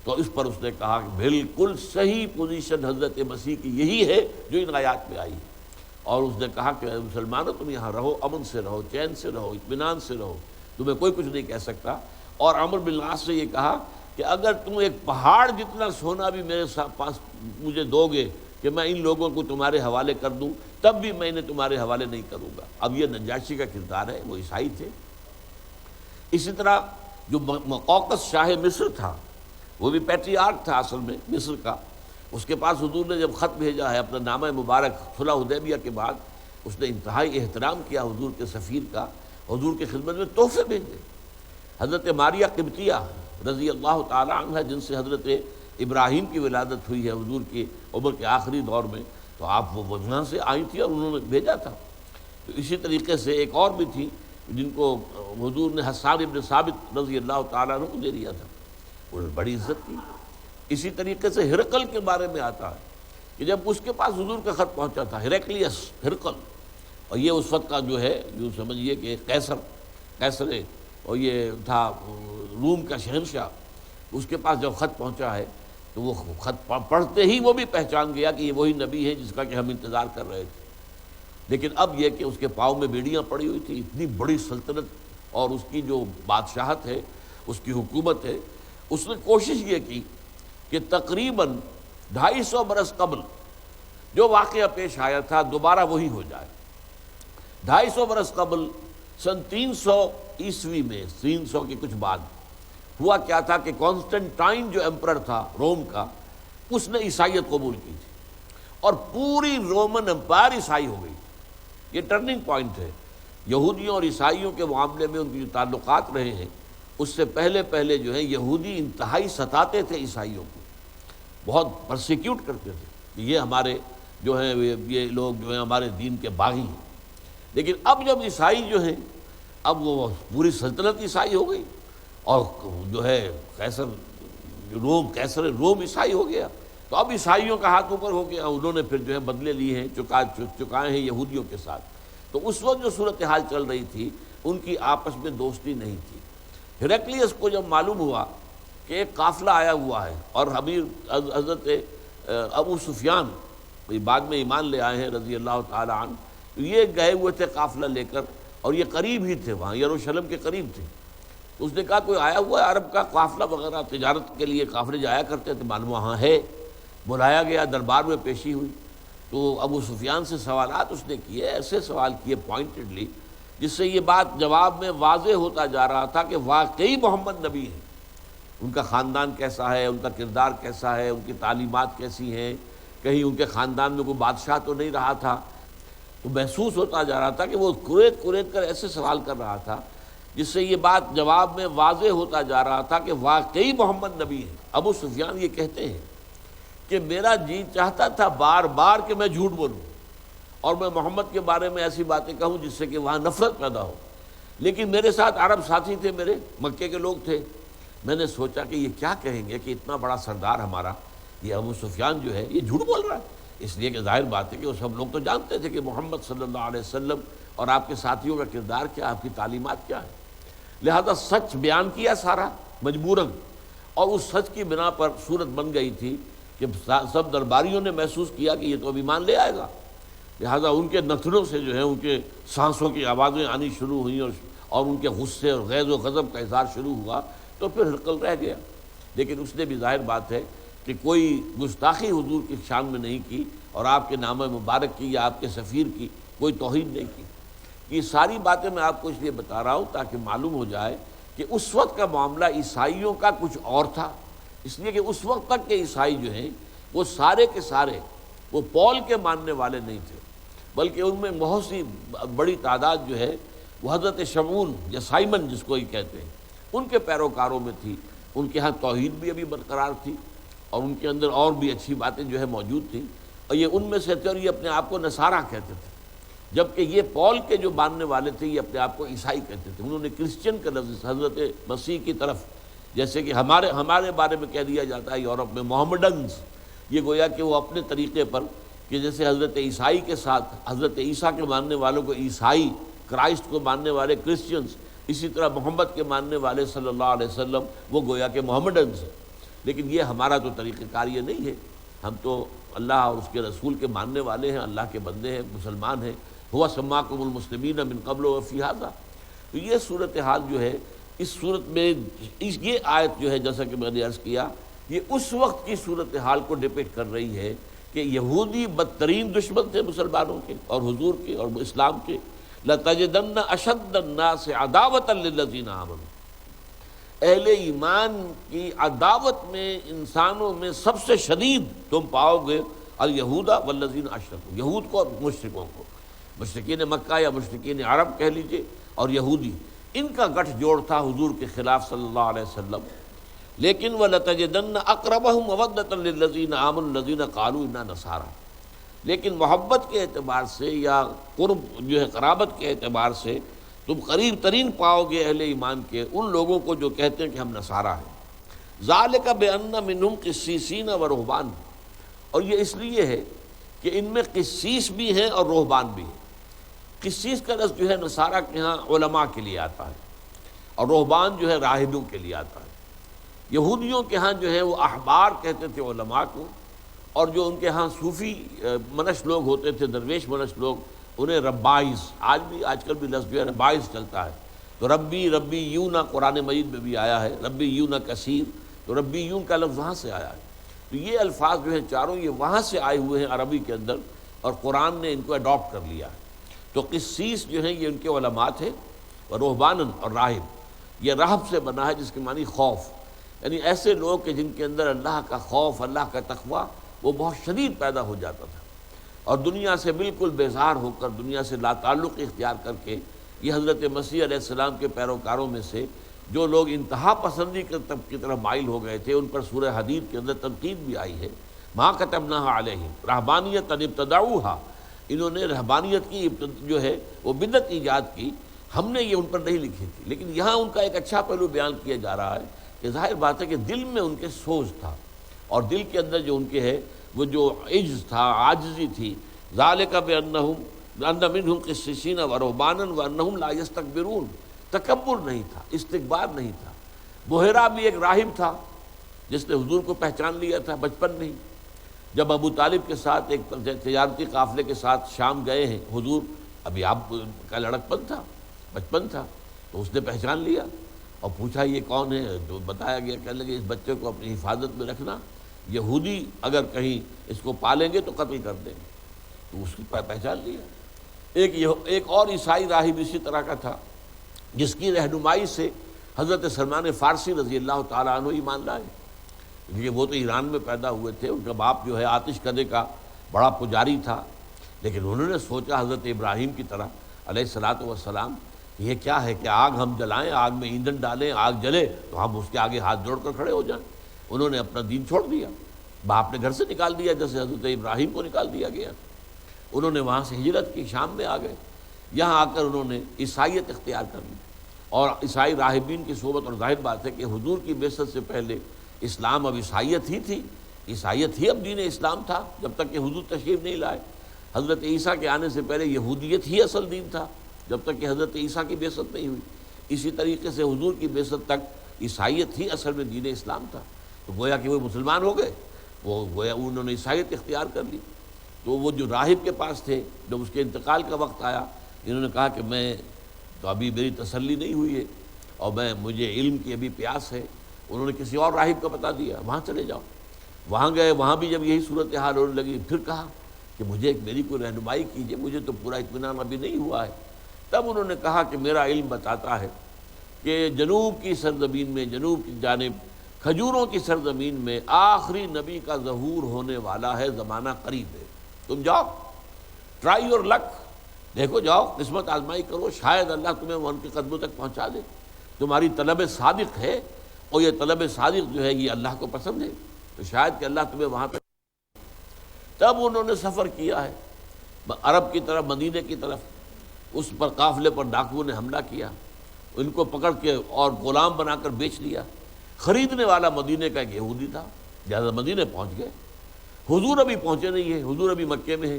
تو اس پر اس نے کہا کہ بالکل صحیح پوزیشن حضرت مسیح کی یہی ہے جو ان آیات میں آئی ہے، اور اس نے کہا کہ مسلمانوں تم یہاں رہو، امن سے رہو، چین سے رہو، اطمینان سے رہو، تمہیں کوئی کچھ نہیں کہہ سکتا۔ اور عمرو بن العاص سے یہ کہا کہ اگر تم ایک پہاڑ جتنا سونا بھی میرے پاس مجھے دو گے کہ میں ان لوگوں کو تمہارے حوالے کر دوں، تب بھی میں انہیں تمہارے حوالے نہیں کروں گا۔ اب یہ نجاشی کا کردار ہے، وہ عیسائی تھے۔ اسی طرح جو مقوقس شاہ مصر تھا وہ بھی پیٹریارک تھا اصل میں مصر کا، اس کے پاس حضور نے جب خط بھیجا ہے اپنا نامہ مبارک صلح حدیبیہ کے بعد، اس نے انتہائی احترام کیا حضور کے سفیر کا، حضور کی خدمت میں تحفے بھیجے۔ حضرت ماریہ قبطیہ رضی اللہ تعالیٰ عنہ جن سے حضرت ابراہیم کی ولادت ہوئی ہے حضور کی عمر کے آخری دور میں، تو آپ وہ وہاں سے آئی تھی اور انہوں نے بھیجا تھا۔ تو اسی طریقے سے ایک اور بھی تھی جن کو حضور نے حسان ابن ثابت رضی اللہ تعالیٰ عنہ کو دے دیا تھا، انہوں نے بڑی عزت کی۔ اسی طریقے سے ہرقل کے بارے میں آتا ہے کہ جب اس کے پاس حضور کا خط پہنچا تھا، ہرقلیس ہرقل، اور یہ اس وقت کا جو ہے جو سمجھیے کہ قیصر اور یہ تھا روم کا شہنشاہ، اس کے پاس جب خط پہنچا ہے تو وہ خط پڑھتے ہی وہ بھی پہچان گیا کہ یہ وہی نبی ہے جس کا کہ ہم انتظار کر رہے تھے۔ لیکن اب یہ کہ اس کے پاؤں میں بیڑیاں پڑی ہوئی تھی، اتنی بڑی سلطنت اور اس کی جو بادشاہت ہے، اس کی حکومت ہے، اس نے کوشش یہ کی کہ کہ تقریباً 250 برس قبل جو واقعہ پیش آیا تھا دوبارہ وہی ہو جائے۔ 250 برس قبل سن 300 عیسوی میں، 300 کے کچھ بعد ہوا کیا تھا کہ کانسٹنٹائن جو ایمپرر تھا روم کا، اس نے عیسائیت قبول کی تھی اور پوری رومن امپائر عیسائی ہو گئی تھی۔ یہ ٹرننگ پوائنٹ ہے یہودیوں اور عیسائیوں کے معاملے میں۔ ان کے جو تعلقات رہے ہیں اس سے پہلے جو ہے یہودی انتہائی ستاتے تھے عیسائیوں کو، بہت پرسیکیوٹ کرتے تھے کہ یہ ہمارے جو ہیں یہ لوگ جو ہیں ہمارے دین کے باغی ہیں۔ لیکن اب جب عیسائی جو ہیں اب وہ پوری سلطنت عیسائی ہو گئی اور جو ہے قیصر روم عیسائی ہو گیا، تو اب عیسائیوں کا ہاتھ اوپر ہو گیا، انہوں نے پھر جو ہے بدلے لیے ہیں، چکائے ہیں یہودیوں کے ساتھ۔ تو اس وقت جو صورتحال چل رہی تھی ان کی آپس میں دوستی نہیں تھی۔ ہیرکلیس کو جب معلوم ہوا کہ ایک قافلہ آیا ہوا ہے اور حضرت ابو سفیان بعد میں ایمان لے آئے ہیں رضی اللہ تعالی عنہ، یہ گئے ہوئے تھے قافلہ لے کر اور یہ قریب ہی تھے، وہاں یروشلم کے قریب تھے۔ اس نے کہا کوئی آیا ہوا ہے عرب کا قافلہ وغیرہ، تجارت کے لیے قافلے جایا کرتے تھے، معلوم وہاں ہے۔ بلایا گیا، دربار میں پیشی ہوئی تو ابو سفیان سے سوالات اس نے کیے، ایسے سوال کیے پوائنٹڈلی جس سے یہ بات جواب میں واضح ہوتا جا رہا تھا کہ واقعی محمد نبی ہے۔ ان کا خاندان کیسا ہے، ان کا کردار کیسا ہے، ان کی تعلیمات کیسی ہیں، کہیں ان کے خاندان میں کوئی بادشاہ تو نہیں رہا تھا۔ تو محسوس ہوتا جا رہا تھا کہ وہ کریت کر ایسے سوال کر رہا تھا جس سے یہ بات جواب میں واضح ہوتا جا رہا تھا کہ واقعی محمد نبی ہے۔ ابو سفیان یہ کہتے ہیں کہ میرا جی چاہتا تھا بار بار کہ میں جھوٹ بولوں اور میں محمد کے بارے میں ایسی باتیں کہوں جس سے کہ وہاں نفرت پیدا ہو، لیکن میرے ساتھ عرب ساتھی تھے، میرے مکے کے لوگ تھے۔ میں نے سوچا کہ یہ کیا کہیں گے کہ اتنا بڑا سردار ہمارا یہ ابو سفیان جو ہے یہ جھوٹ بول رہا ہے، اس لیے کہ ظاہر بات ہے کہ وہ سب لوگ تو جانتے تھے کہ محمد صلی اللہ علیہ وسلم اور آپ کے ساتھیوں کا کردار کیا، آپ کی تعلیمات کیا ہے، لہذا سچ بیان کیا سارا مجبوراً، اور اس سچ کی بنا پر صورت بن گئی تھی کہ سب درباریوں نے محسوس کیا کہ یہ تو اب ایمان لے آئے گا، لہذا ان کے نتھنوں سے جو ہے ان کے سانسوں کی آوازیں آنی شروع ہوئیں اور ان کے غصے اور غیظ و غضب کا اظہار شروع ہوا، تو پھر ہرقل رہ گیا۔ لیکن اس نے بھی ظاہر بات ہے کہ کوئی گستاخی حضور کی شان میں نہیں کی اور آپ کے نام مبارک کی یا آپ کے سفیر کی کوئی توہین نہیں کی۔ یہ ساری باتیں میں آپ کو اس لیے بتا رہا ہوں تاکہ معلوم ہو جائے کہ اس وقت کا معاملہ عیسائیوں کا کچھ اور تھا، اس لیے کہ اس وقت تک کے عیسائی جو ہیں وہ سارے کے سارے وہ پول کے ماننے والے نہیں تھے، بلکہ ان میں بہت سی بڑی تعداد جو ہے وہ حضرت شمعون یا سائمن جس کو ہی کہتے ہیں ان کے پیروکاروں میں تھی۔ ان کے ہاں توحید بھی ابھی برقرار تھی اور ان کے اندر اور بھی اچھی باتیں جو ہے موجود تھیں، اور یہ ان میں سے تھے اور یہ اپنے آپ کو نصارہ کہتے تھے، جبکہ یہ پول کے جو ماننے والے تھے یہ اپنے آپ کو عیسائی کہتے تھے۔ انہوں نے کرسچن کا لفظ حضرت مسیح کی طرف، جیسے کہ ہمارے بارے میں کہہ دیا جاتا ہے یورپ میں محمڈنز، یہ گویا کہ وہ اپنے طریقے پر کہ جیسے حضرت عیسائی کے ساتھ حضرت عیسیٰ کے ماننے والوں کو عیسائی، کرائسٹ کو ماننے والے کرسچنز، اسی طرح محمد کے ماننے والے صلی اللہ علیہ وسلم وہ گویا کہ محمڈنز ہیں۔ لیکن یہ ہمارا تو طریقہ کار یہ نہیں ہے، ہم تو اللہ اور اس کے رسول کے ماننے والے ہیں، اللہ کے بندے ہیں، مسلمان ہیں۔ ہوا سماکم المسلمین من قبل وفی ھذا۔ تو یہ صورتحال جو ہے اس صورت میں یہ آیت جو ہے جیسا کہ میں نے عرض کیا یہ اس وقت کی صورتحال کو ڈپکٹ کر رہی ہے کہ یہودی بدترین دشمن تھے مسلمانوں کے اور حضور کے اور اسلام کے۔ لَتَجِدَنَّ أَشَدَّ النَّاسِ عَدَاوَةً لِلَّذِينَ آمَنُوا، اہل ایمان کی عداوت میں انسانوں میں سب سے شدید تم پاؤ گے الیہود والذین اشرکوا، یہود کو اور مشرکوں کو، مشرکین مکہ یا مشرکین عرب کہہ لیجئے اور یہودی، ان کا گٹھ جوڑ تھا حضور کے خلاف صلی اللہ علیہ وسلم۔ لیکن وَلَتَجِدَنَّ أَقْرَبَهُمْ مَوَدَّةً لِلَّذِينَ آمَنُوا الَّذِينَ قَالُوا إِنَّا نَصَارَىٰ، لیکن محبت کے اعتبار سے یا قرب جو ہے قرابت کے اعتبار سے تم قریب ترین پاؤ گے اہل ایمان کے ان لوگوں کو جو کہتے ہیں کہ ہم نصارہ ہیں۔ ذَلِكَ بِأَنَّ مِنْهُمْ قِسِّيسِينَ وَرُهْبَانَ، اور یہ اس لیے ہے کہ ان میں قسیس بھی ہیں اور رہبان بھی ہیں۔ قسیس کا لفظ جو ہے نصارہ کے ہاں علماء کے لیے آتا ہے اور رہبان جو ہے راہبوں کے لیے آتا ہے۔ یہودیوں کے ہاں جو ہے وہ احبار کہتے تھے علماء کو، اور جو ان کے ہاں صوفی منش لوگ ہوتے تھے، درویش منش لوگ، انہیں ربائز، آج کل بھی لفظ جو ہے ربائز چلتا ہے۔ تو ربی یونا قرآن مجید میں بھی آیا ہے، ربی یونا کثیر، تو ربی یون کا لفظ وہاں سے آیا ہے۔ تو یہ الفاظ جو ہیں چاروں یہ وہاں سے آئے ہوئے ہیں عربی کے اندر، اور قرآن نے ان کو اڈاپٹ کر لیا ہے۔ تو قسیس جو ہیں یہ ان کے علماء تھے، اور رہبانن اور راہب، یہ رہب سے بنا ہے جس کے معنی خوف، یعنی ایسے لوگ کہ جن کے اندر اللہ کا خوف، اللہ کا تقوی وہ بہت شدید پیدا ہو جاتا تھا، اور دنیا سے بالکل بیزار ہو کر، دنیا سے لا تعلق اختیار کر کے، یہ حضرت مسیح علیہ السلام کے پیروکاروں میں سے جو لوگ انتہا پسندی کی طرف مائل ہو گئے تھے، ان پر سورہ حدید کے اندر تنقید بھی آئی ہے، ما کتبناها علیہم رہبانیۃ ابتدعوها، انہوں نے رہبانیت کی جو ہے وہ بدعت ایجاد کی، ہم نے یہ ان پر نہیں لکھی تھی۔ لیکن یہاں ان کا ایک اچھا پہلو بیان کیا جا رہا ہے کہ ظاہر بات ہے کہ دل میں ان کے سوز تھا، اور دل کے اندر جو ان کے ہے وہ جو عجز تھا، عاجزی تھی، ذالک بانہم ان منہم قسیسین ورہبانا وانہم لا یستکبرون، تکبر نہیں تھا، استکبار نہیں تھا۔ بحیرہ بھی ایک راہب تھا جس نے حضور کو پہچان لیا تھا بچپن میں ہی، جب ابو طالب کے ساتھ ایک تجارتی قافلے کے ساتھ شام گئے ہیں حضور، ابھی آپ کا لڑکپن تھا، بچپن تھا، تو اس نے پہچان لیا اور پوچھا یہ کون ہے، تو بتایا گیا، کہنے لگے اس بچے کو اپنی حفاظت میں رکھنا، یہودی اگر کہیں اس کو پالیں گے تو قتل کر دیں گے، تو اس کی پہچان لیا۔ ایک اور عیسائی راہب اسی طرح کا تھا جس کی رہنمائی سے حضرت سلمان فارسی رضی اللہ تعالیٰ عنہ ایمان لائے، کیونکہ وہ تو ایران میں پیدا ہوئے تھے، ان کا باپ جو ہے آتش کدے کا بڑا پجاری تھا، لیکن انہوں نے سوچا حضرت ابراہیم کی طرح علیہ الصلاۃ والسلام، یہ کیا ہے کہ آگ ہم جلائیں، آگ میں ایندھن ڈالیں، آگ جلے تو ہم اس کے آگے ہاتھ جوڑ کر کھڑے ہو جائیں۔ انہوں نے اپنا دین چھوڑ دیا، باپ نے گھر سے نکال دیا جیسے حضرت ابراہیم کو نکال دیا گیا، انہوں نے وہاں سے ہجرت کی، شام میں آ گئے، یہاں آ کر انہوں نے عیسائیت اختیار کر لی، اور عیسائی راہبین کی صحبت، اور ظاہر بات ہے کہ حضور کی بعثت سے پہلے اسلام اب عیسائیت ہی تھی، عیسائیت ہی اب دین اسلام تھا، جب تک کہ حضور تشریف نہیں لائے۔ حضرت عیسیٰ کے آنے سے پہلے یہودیت ہی اصل دین تھا، جب تک کہ حضرت عیسیٰ کی بعثت نہیں ہوئی۔ اسی طریقے سے حضور کی بعثت تک عیسائیت ہی اصل میں دین اسلام تھا، تو گویا کہ وہ مسلمان ہو گئے، وہ گویا انہوں نے عیسائیت اختیار کر لی۔ تو وہ جو راہب کے پاس تھے، جب اس کے انتقال کا وقت آیا، انہوں نے کہا کہ میں تو ابھی میری تسلی نہیں ہوئی ہے، اور مجھے علم کی ابھی پیاس ہے۔ انہوں نے کسی اور راہب کا بتا دیا، وہاں چلے جاؤ۔ وہاں گئے، وہاں بھی جب یہی صورتحال ہونے لگی، پھر کہا کہ مجھے میری کوئی رہنمائی کیجیے، مجھے تو پورا اطمینان ابھی نہیں ہوا ہے۔ تب انہوں نے کہا کہ میرا علم بتاتا ہے کہ جنوب کی سرزمین میں، جنوب کی جانب کھجوروں کی سرزمین میں آخری نبی کا ظہور ہونے والا ہے، زمانہ قریب ہے، تم جاؤ، ٹرائی یور لک، دیکھو جاؤ، قسمت آزمائی کرو، شاید اللہ تمہیں وہ ان کے قدموں تک پہنچا دے، تمہاری طلب صادق ہے، اور یہ طلب صادق جو ہے یہ اللہ کو پسند ہے، تو شاید کہ اللہ تمہیں وہاں پہ۔ تب انہوں نے سفر کیا ہے عرب کی طرف، مدینے کی طرف، اس پر قافلے پر ڈاکوؤں نے حملہ کیا، ان کو پکڑ کے اور غلام بنا کر بیچ دیا۔ خریدنے والا مدینے کا ایک یہودی تھا، لہٰذا مدینے پہنچ گئے۔ حضور ابھی پہنچے نہیں ہیں، حضور ابھی مکے میں ہیں،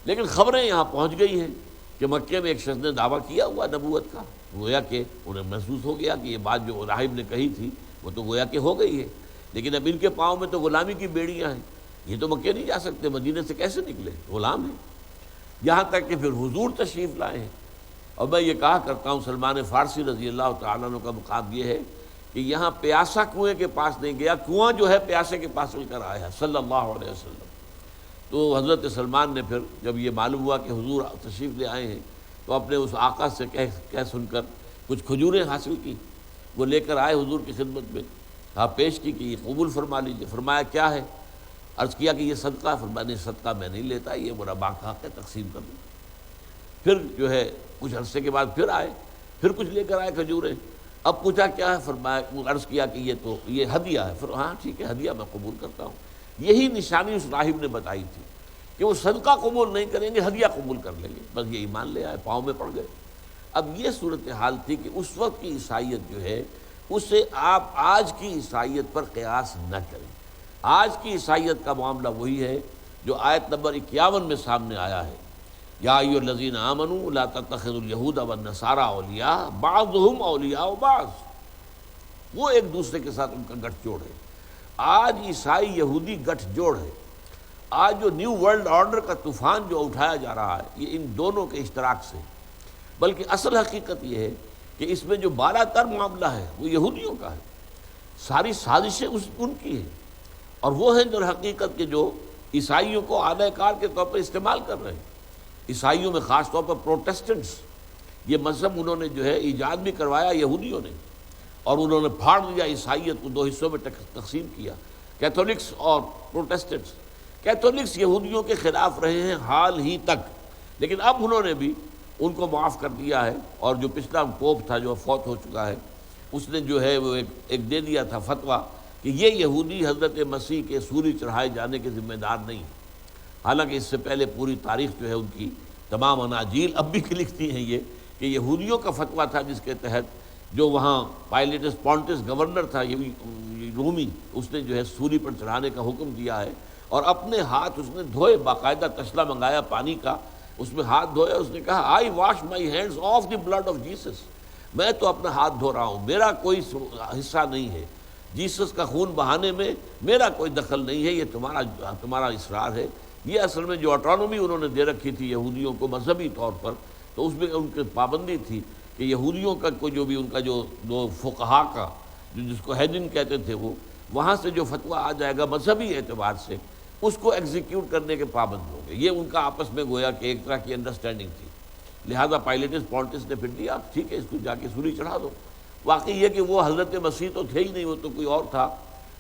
لیکن خبریں یہاں پہنچ گئی ہیں کہ مکے میں ایک شخص نے دعویٰ کیا ہوا نبوت کا، گویا کہ انہیں محسوس ہو گیا کہ یہ بات جو راہب نے کہی تھی وہ تو گویا کہ ہو گئی ہے، لیکن اب ان کے پاؤں میں تو غلامی کی بیڑیاں ہیں، یہ تو مکے نہیں جا سکتے، مدینے سے کیسے نکلے، غلام ہیں۔ یہاں تک کہ پھر حضور تشریف لائے ہیں، اور میں یہ کہا کرتا ہوں سلمان فارسی رضی اللہ تعالیٰ عنہ کا مقام یہ ہے کہ یہاں پیاسا کنویں کے پاس نہیں گیا، کنواں جو ہے پیاسے کے پاس چل کر آیا صلی اللہ علیہ وسلم۔ تو حضرت سلمان نے پھر جب یہ معلوم ہوا کہ حضور تشریف لے آئے ہیں، تو اپنے اس آقا سے کہہ سن کر کچھ کھجوریں حاصل کی، وہ لے کر آئے حضور کی خدمت میں، پیش کی کہ یہ قبول فرما لیجیے۔ فرمایا کیا ہے؟ عرض کیا کہ یہ صدقہ۔ فرمایا نہیں، صدقہ میں نہیں لیتا، یہ میرا باقی حق ہے، تقسیم کر دوں۔ پھر جو ہے کچھ عرصے کے بعد پھر آئے، پھر کچھ لے کر آئے کھجوریں۔ اب پوچھا کیا ہے؟ فرمایا، عرض کیا کہ یہ ہدیہ ہے۔ پھر ہاں ٹھیک ہے، ہدیہ میں قبول کرتا ہوں۔ یہی نشانی اس راہب نے بتائی تھی کہ وہ صدقہ قبول نہیں کریں گے، ہدیہ قبول کر لیں گے، بس یہ ایمان لے آئے، پاؤں میں پڑ گئے۔ اب یہ صورتحال تھی کہ اس وقت کی عیسائیت جو ہے اسے آپ آج کی عیسائیت پر قیاس نہ کریں۔ آج کی عیسائیت کا معاملہ وہی ہے جو آیت نمبر 51 میں سامنے آیا ہے، یا ایھا الذین آمنوا لا تتخذوا اليہود والنصارى اولیاء بعضهم اولیاء بعض، وہ ایک دوسرے کے ساتھ ان کا گٹھ جوڑ ہے۔ آج عیسائی یہودی گٹھ جوڑ ہے۔ آج جو نیو ورلڈ آرڈر کا طوفان جو اٹھایا جا رہا ہے یہ ان دونوں کے اشتراک سے، بلکہ اصل حقیقت یہ ہے کہ اس میں جو بالا تر معاملہ ہے وہ یہودیوں کا ہے، ساری سازشیں ان کی ہیں، اور وہ ہیں جو حقیقت کے جو عیسائیوں کو آلہ کار کے طور پر استعمال کر رہے ہیں۔ عیسائیوں میں خاص طور پر پروٹیسٹنٹس، یہ مذہب انہوں نے جو ہے ایجاد بھی کروایا یہودیوں نے، اور انہوں نے پھاڑ دیا، عیسائیت کو دو حصوں میں تقسیم کیا، کیتھولکس اور پروٹیسٹنٹس۔ کیتھولکس یہودیوں کے خلاف رہے ہیں حال ہی تک، لیکن اب انہوں نے بھی ان کو معاف کر دیا ہے، اور جو پچھلا پوپ تھا جو فوت ہو چکا ہے، اس نے جو ہے وہ ایک دے دیا تھا فتویٰ کہ یہ یہودی حضرت مسیح کے سولی چڑھائے جانے کے ذمہ دار نہیں ہیں۔ حالانکہ اس سے پہلے پوری تاریخ جو ہے ان کی تمام اناجیل اب بھی لکھتی ہیں یہ کہ یہودیوں کا فتویٰ تھا، جس کے تحت جو وہاں پائلیٹس پونٹس گورنر تھا یہ رومی، اس نے جو ہے سولی پر چڑھانے کا حکم دیا ہے، اور اپنے ہاتھ اس نے دھوئے، باقاعدہ تسلا منگایا پانی کا، اس میں ہاتھ دھویا، اس نے کہا I wash my hands of the blood of Jesus, میں تو اپنا ہاتھ دھو رہا ہوں، میرا کوئی حصہ نہیں ہے، جیسس کا خون بہانے میں میرا کوئی دخل نہیں ہے، یہ تمہارا اصرار ہے۔ یہ اصل میں جو آٹونومی انہوں نے دے رکھی تھی یہودیوں کو مذہبی طور پر، تو اس میں ان کی پابندی تھی کہ یہودیوں کا کوئی جو بھی ان کا جو دو فقہا کا جس کو ہیڈن کہتے تھے، وہ وہاں سے جو فتویٰ آ جائے گا مذہبی اعتبار سے، اس کو ایگزیکیوٹ کرنے کے پابند ہوں گے۔ یہ ان کا آپس میں گویا کہ ایک طرح کی انڈرسٹینڈنگ تھی، لہذا پائلیٹس پونٹس نے پھر دیا ٹھیک ہے اس کو جا کے سولی چڑھا دو۔ واقعی یہ کہ وہ حضرت مسیح تو تھے ہی نہیں، وہ تو کوئی اور تھا،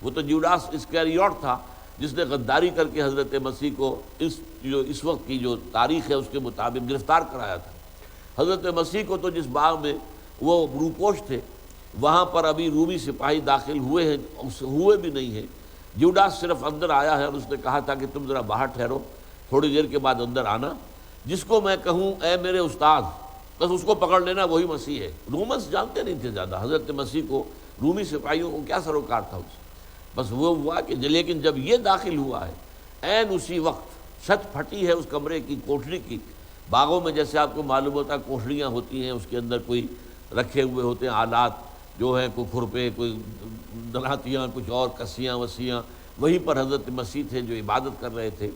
وہ تو جوڈاس اسکریوٹ تھا جس نے غداری کر کے حضرت مسیح کو اس وقت کی جو تاریخ ہے اس کے مطابق گرفتار کرایا تھا۔ حضرت مسیح کو تو جس باغ میں وہ روپوش تھے وہاں پر ابھی رومی سپاہی داخل ہوئے بھی نہیں ہیں، جوڈاس صرف اندر آیا ہے اور اس نے کہا تھا کہ تم ذرا باہر ٹھہرو، تھوڑی دیر کے بعد اندر آنا، جس کو میں کہوں اے میرے استاد، بس اس کو پکڑ لینا، وہی مسیح ہے۔ رومنس جانتے نہیں تھے زیادہ حضرت مسیح کو، رومی سپاہیوں کو کیا سروکار تھا اس سے، بس وہ ہوا کہ لیکن جب یہ داخل ہوا ہے عین اسی وقت چھت پھٹی ہے اس کمرے کی، کوٹھری کی۔ باغوں میں جیسے آپ کو معلوم ہوتا ہے کوٹھریاں ہوتی ہیں، اس کے اندر کوئی رکھے ہوئے ہوتے ہیں آلات جو ہیں، کوئی کھرپے، کوئی دلہاتیاں، کچھ اور کسیاں وسیاں، وہیں پر حضرت مسیح تھے جو عبادت کر رہے تھے۔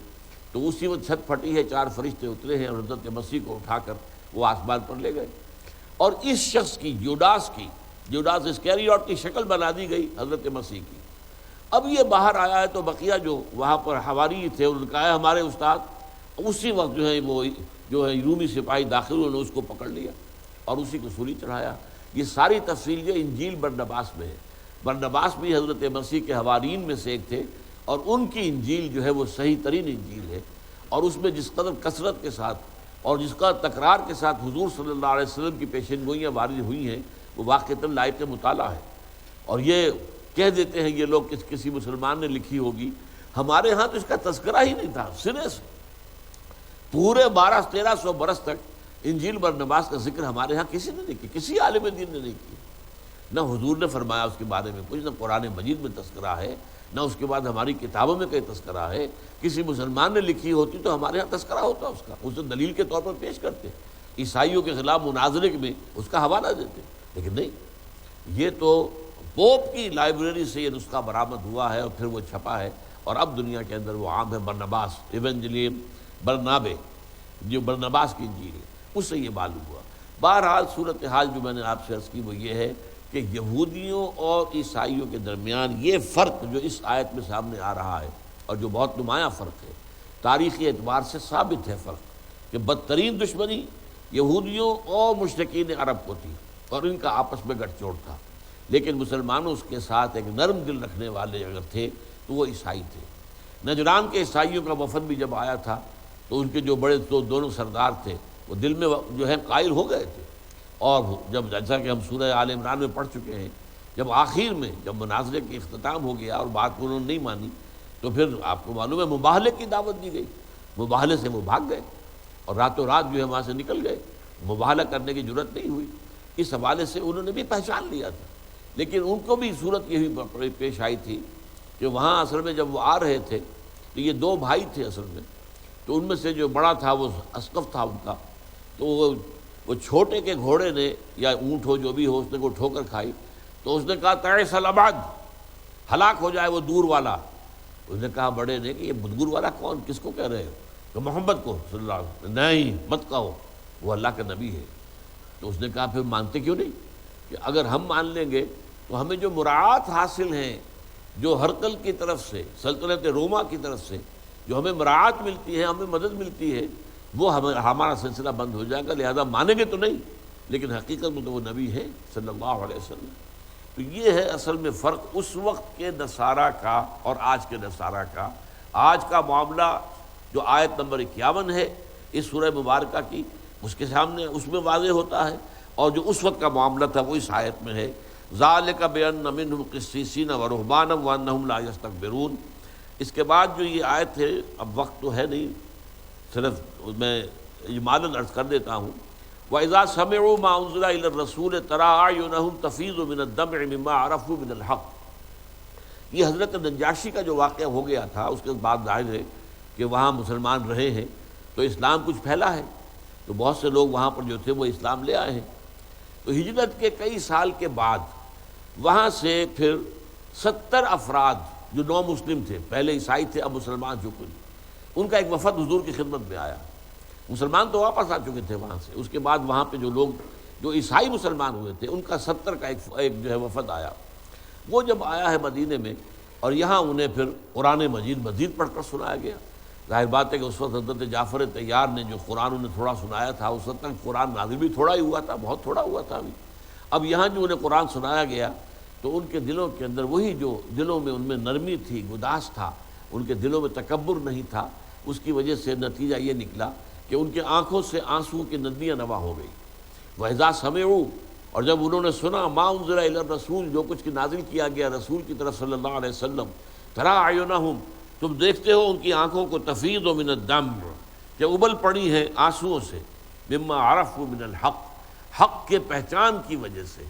تو اسی وقت چھت پھٹی ہے، 4 فرشتے اترے ہیں اور حضرت مسیح کو اٹھا کر وہ آسمان پر لے گئے، اور اس شخص کی جوڈاس اسکریوٹ کی شکل بنا دی گئی حضرت مسیح کی۔ اب یہ باہر آیا ہے تو بقیہ جو وہاں پر حواری تھے انہوں نے کہا ہے ہمارے استاد، اسی وقت جو ہے وہ جو ہے رومی سپاہی داخل انہوں نے اس کو پکڑ لیا اور اسی کو سولی چڑھایا۔ یہ ساری تفصیل یہ انجیل برنباس میں ہے۔ برنباس بھی حضرت مسیح کے حوارین میں سے ایک تھے، اور ان کی انجیل جو ہے وہ صحیح ترین انجیل ہے، اور اس میں جس قدر کثرت کے ساتھ اور جس کا تکرار کے ساتھ حضور صلی اللہ علیہ وسلم کی پیشین گوئیاں وارد ہوئی ہیں، وہ واقعتاً لائق مطالعہ ہے۔ اور یہ کہہ دیتے ہیں یہ لوگ کہ کسی مسلمان نے لکھی ہوگی، ہمارے ہاں تو اس کا تذکرہ ہی نہیں تھا، سرے سے پورے 1200-1300 برس تک انجیل برنباس کا ذکر ہمارے ہاں کسی نے نہیں کیا، کسی عالم دین نے نہیں کیا، نہ حضور نے فرمایا اس کے بارے میں کچھ، نہ قرآن مجید میں تذکرہ ہے، نہ اس کے بعد ہماری کتابوں میں کوئی تذکرہ ہے۔ کسی مسلمان نے لکھی ہوتی تو ہمارے ہاں تذکرہ ہوتا اس کا، اسے دلیل کے طور پر پیش کرتے، عیسائیوں کے خلاف مناظرے میں اس کا حوالہ دیتے، لیکن نہیں، یہ تو پوپ کی لائبریری سے یہ نسخہ برآمد ہوا ہے اور پھر وہ چھپا ہے، اور اب دنیا کے اندر وہ عام ہے۔ برنباس ایونجیلیم برنابے جو برنباس کی انجیل ہے، اس سے یہ معلوم ہوا۔ بہرحال صورتحال جو میں نے آپ سے عرض کی وہ یہ ہے کہ یہودیوں اور عیسائیوں کے درمیان یہ فرق جو اس آیت میں سامنے آ رہا ہے، اور جو بہت نمایاں فرق ہے، تاریخی اعتبار سے ثابت ہے فرق، کہ بدترین دشمنی یہودیوں اور مشرکین عرب کو تھی، اور ان کا آپس میں گٹھ جوڑ تھا، لیکن مسلمانوں اس کے ساتھ ایک نرم دل رکھنے والے اگر تھے تو وہ عیسائی تھے۔ نجران کے عیسائیوں کا وفد بھی جب آیا تھا تو ان کے جو بڑے دونوں سردار تھے وہ دل میں جو ہے قائل ہو گئے تھے، اور جب جیسا کہ ہم سورہ آل عمران میں پڑھ چکے ہیں، جب آخر میں جب مناظرے کے اختتام ہو گیا اور بات انہوں نے نہیں مانی تو پھر آپ کو معلوم ہے مباہلے کی دعوت دی گئی، مباہلے سے وہ بھاگ گئے اور راتوں رات جو ہے وہاں سے نکل گئے، مباہلہ کرنے کی جرت نہیں ہوئی۔ اس حوالے سے انہوں نے بھی پہچان لیا تھا، لیکن ان کو بھی صورت یہی پیش آئی تھی کہ وہاں اصل میں جب وہ آ رہے تھے تو یہ 2 بھائی تھے اصل میں، تو ان میں سے جو بڑا تھا وہ اسقف تھا ان کا، تو وہ چھوٹے کے گھوڑے نے یا اونٹ ہو جو بھی ہو اس نے کو ٹھوکر کھائی، تو اس نے کہا تعیس الابعد، ہلاک ہو جائے وہ دور والا۔ اس نے کہا بڑے نے کہ یہ دور والا کون، کس کو کہہ رہے ہو؟ کہ محمد کو صلی اللہ علیہ وسلم۔ نہیں مت کہو، وہ اللہ کا نبی ہے۔ تو اس نے کہا پھر مانتے کیوں نہیں؟ کہ اگر ہم مان لیں گے تو ہمیں جو مراعات حاصل ہیں جو ہرقل کی طرف سے، سلطنت روما کی طرف سے جو ہمیں مراعات ملتی ہے، ہمیں مدد ملتی ہے، وہ ہمارا سلسلہ بند ہو جائے گا، لہذا مانیں گے تو نہیں، لیکن حقیقت میں تو وہ نبی ہے صلی اللہ علیہ وسلم۔ تو یہ ہے اصل میں فرق اس وقت کے نصارہ کا اور آج کے نصارہ کا۔ آج کا معاملہ جو آیت نمبر 51 ہے اس سورہ مبارکہ کی، اس کے سامنے اس میں واضح ہوتا ہے، اور جو اس وقت کا معاملہ تھا وہ اس آیت میں ہے۔ ذالک بان منہم قسیسین ورہبانا وانہم لا یستکبرون۔ اس کے بعد جو یہ آیت ہے، اب وقت تو ہے نہیں، صرف میں اجمالاً عرض کر دیتا ہوں۔ وَإِذَا سَمِعُوا مَا أُنزِلَ إِلَى الرَّسُولِ تَرَىٰ أَعْيُنَهُمْ تَفِيضُ مِنَ الدَّمْعِ مِمَّا عَرَفُوا مِنَ الْحَقِّ۔ یہ حضرت نجاشی کا جو واقعہ ہو گیا تھا، اس کے بعد ظاہر ہے کہ وہاں مسلمان رہے ہیں تو اسلام کچھ پھیلا ہے، تو بہت سے لوگ وہاں پر جو تھے وہ اسلام لے آئے ہیں۔ تو ہجرت کے کئی سال کے بعد وہاں سے پھر 70 افراد جو نو مسلم تھے، پہلے عیسائی تھے اب مسلمان چکے، ان کا ایک وفد حضور کی خدمت میں آیا۔ مسلمان تو واپس آ چکے تھے وہاں سے، اس کے بعد وہاں پہ جو لوگ جو عیسائی مسلمان ہوئے تھے ان کا 70 کا ایک جو ہے وفد آیا۔ وہ جب آیا ہے مدینے میں، اور یہاں انہیں پھر قرآن مزید پڑھ کر سنایا گیا۔ ظاہر بات ہے کہ اس وقت حضرت جعفر طیار نے جو قرآن انہیں تھوڑا سنایا تھا، اس وقت تک قرآن نازل بھی تھوڑا ہی ہوا تھا، بہت تھوڑا ہوا تھا ابھی۔ اب یہاں جو انہیں قرآن سنایا گیا تو ان کے دلوں کے اندر وہی جو دلوں میں ان میں نرمی تھی، گداس تھا، ان کے دلوں میں تکبر نہیں تھا، اس کی وجہ سے نتیجہ یہ نکلا کہ ان کے آنکھوں سے آنسو کی ندیاں نوا ہو گئی۔ وَإِذَا سَمِعُوا، اور جب انہوں نے سنا مَا أُنزِلَ إِلَى الرَّسُولِ، جو کچھ کی نازل کیا گیا رسول کی طرف صلی اللہ علیہ وسلم، تَرَىٰ أَعْيُنَهُمْ، تم دیکھتے ہو ان کی آنکھوں کو تفیض من الدمع، کہ ابل پڑی ہیں آنسوؤں سے، مما عرفوا من الحق، حق کے پہچان کی وجہ سے،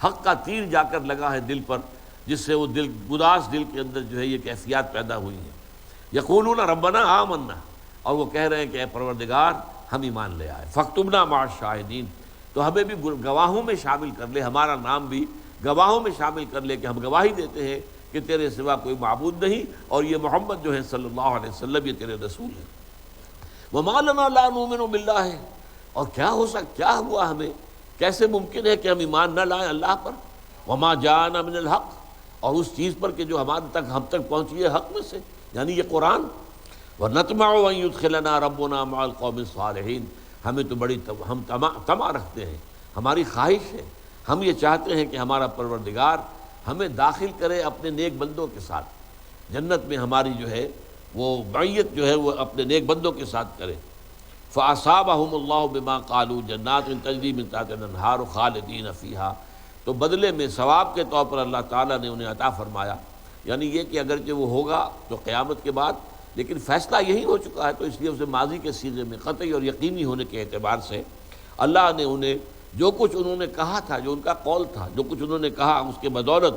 حق کا تیر جا کر لگا ہے دل پر، جس سے وہ دل گداس دل کے اندر جو ہے یہ کیفیات پیدا ہوئی ہیں۔ یقولون ربنا آمنا، اور وہ کہہ رہے ہیں کہ اے پروردگار ہم ایمان لے آئے، فاکتبنا مع الشاہدین، تو ہمیں بھی گواہوں میں شامل کر لے، ہمارا نام بھی گواہوں میں شامل کر لے کہ ہم گواہی دیتے ہیں کہ تیرے سوا کوئی معبود نہیں، اور یہ محمد جو ہے صلی اللہ علیہ وسلم یہ تیرے رسول ہیں۔ وما لنا لا نؤمن باللہ، اور کیا ہوا ہمیں، کیسے ممکن ہے کہ ہم ایمان نہ لائیں اللہ پر، وما جاءنا من الحق، اور اس چیز پر کہ جو ہم تک پہنچی ہے حق میں سے، یعنی یہ قرآن۔ ونطمع ان يدخلنا ربنا مع القوم الصالحین، ہمیں تو بڑی ہم طمع رکھتے ہیں، ہماری خواہش ہے، ہم یہ چاہتے ہیں کہ ہمارا پروردگار ہمیں داخل کرے اپنے نیک بندوں کے ساتھ، جنت میں ہماری جو ہے وہ معیت جو ہے وہ اپنے نیک بندوں کے ساتھ کرے۔ فَأَصَابَهُمُ اللَّهُ بِمَا قَالُوا جَنَّاتٍ تَجْرِي مِن تَحْتِهَا الْأَنْهَارُ خَالِدِينَ فِيهَا، تو بدلے میں ثواب کے طور پر اللہ تعالیٰ نے انہیں عطا فرمایا، یعنی یہ کہ اگرچہ وہ ہوگا تو قیامت کے بعد، لیکن فیصلہ یہی ہو چکا ہے، تو اس لیے اسے ماضی کے صیغے میں قطعی اور یقینی ہونے کے اعتبار سے اللہ نے انہیں جو کچھ انہوں نے کہا تھا، جو ان کا قول تھا، جو کچھ انہوں نے کہا، اس کے بدولت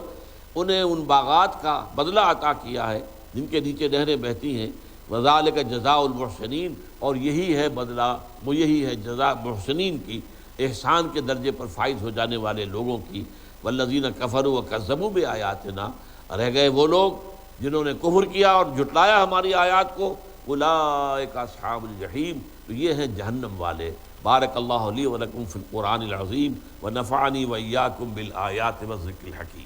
انہیں ان باغات کا بدلہ عطا کیا ہے جن کے نیچے نہریں بہتی ہیں۔ وَذَلِكَ جَزَاءُ الْمُحْسِنِينَ، اور یہی ہے بدلہ، وہ یہی ہے جزا محسنین کی، احسان کے درجے پر فائز ہو جانے والے لوگوں کی۔ وَالَّذِينَ كَفَرُوا وَكَذَّبُوا بِآيَاتِنَا، رہ گئے وہ لوگ جنہوں نے کفر کیا اور جھٹلایا ہماری آیات کو، اولئک اصحاب الجحیم، تو یہ ہیں جہنم والے۔ بارک اللہ لی ولکم فی القرآن العظیم ونفعنی وإیاکم بالآیات والذکر الحکیم۔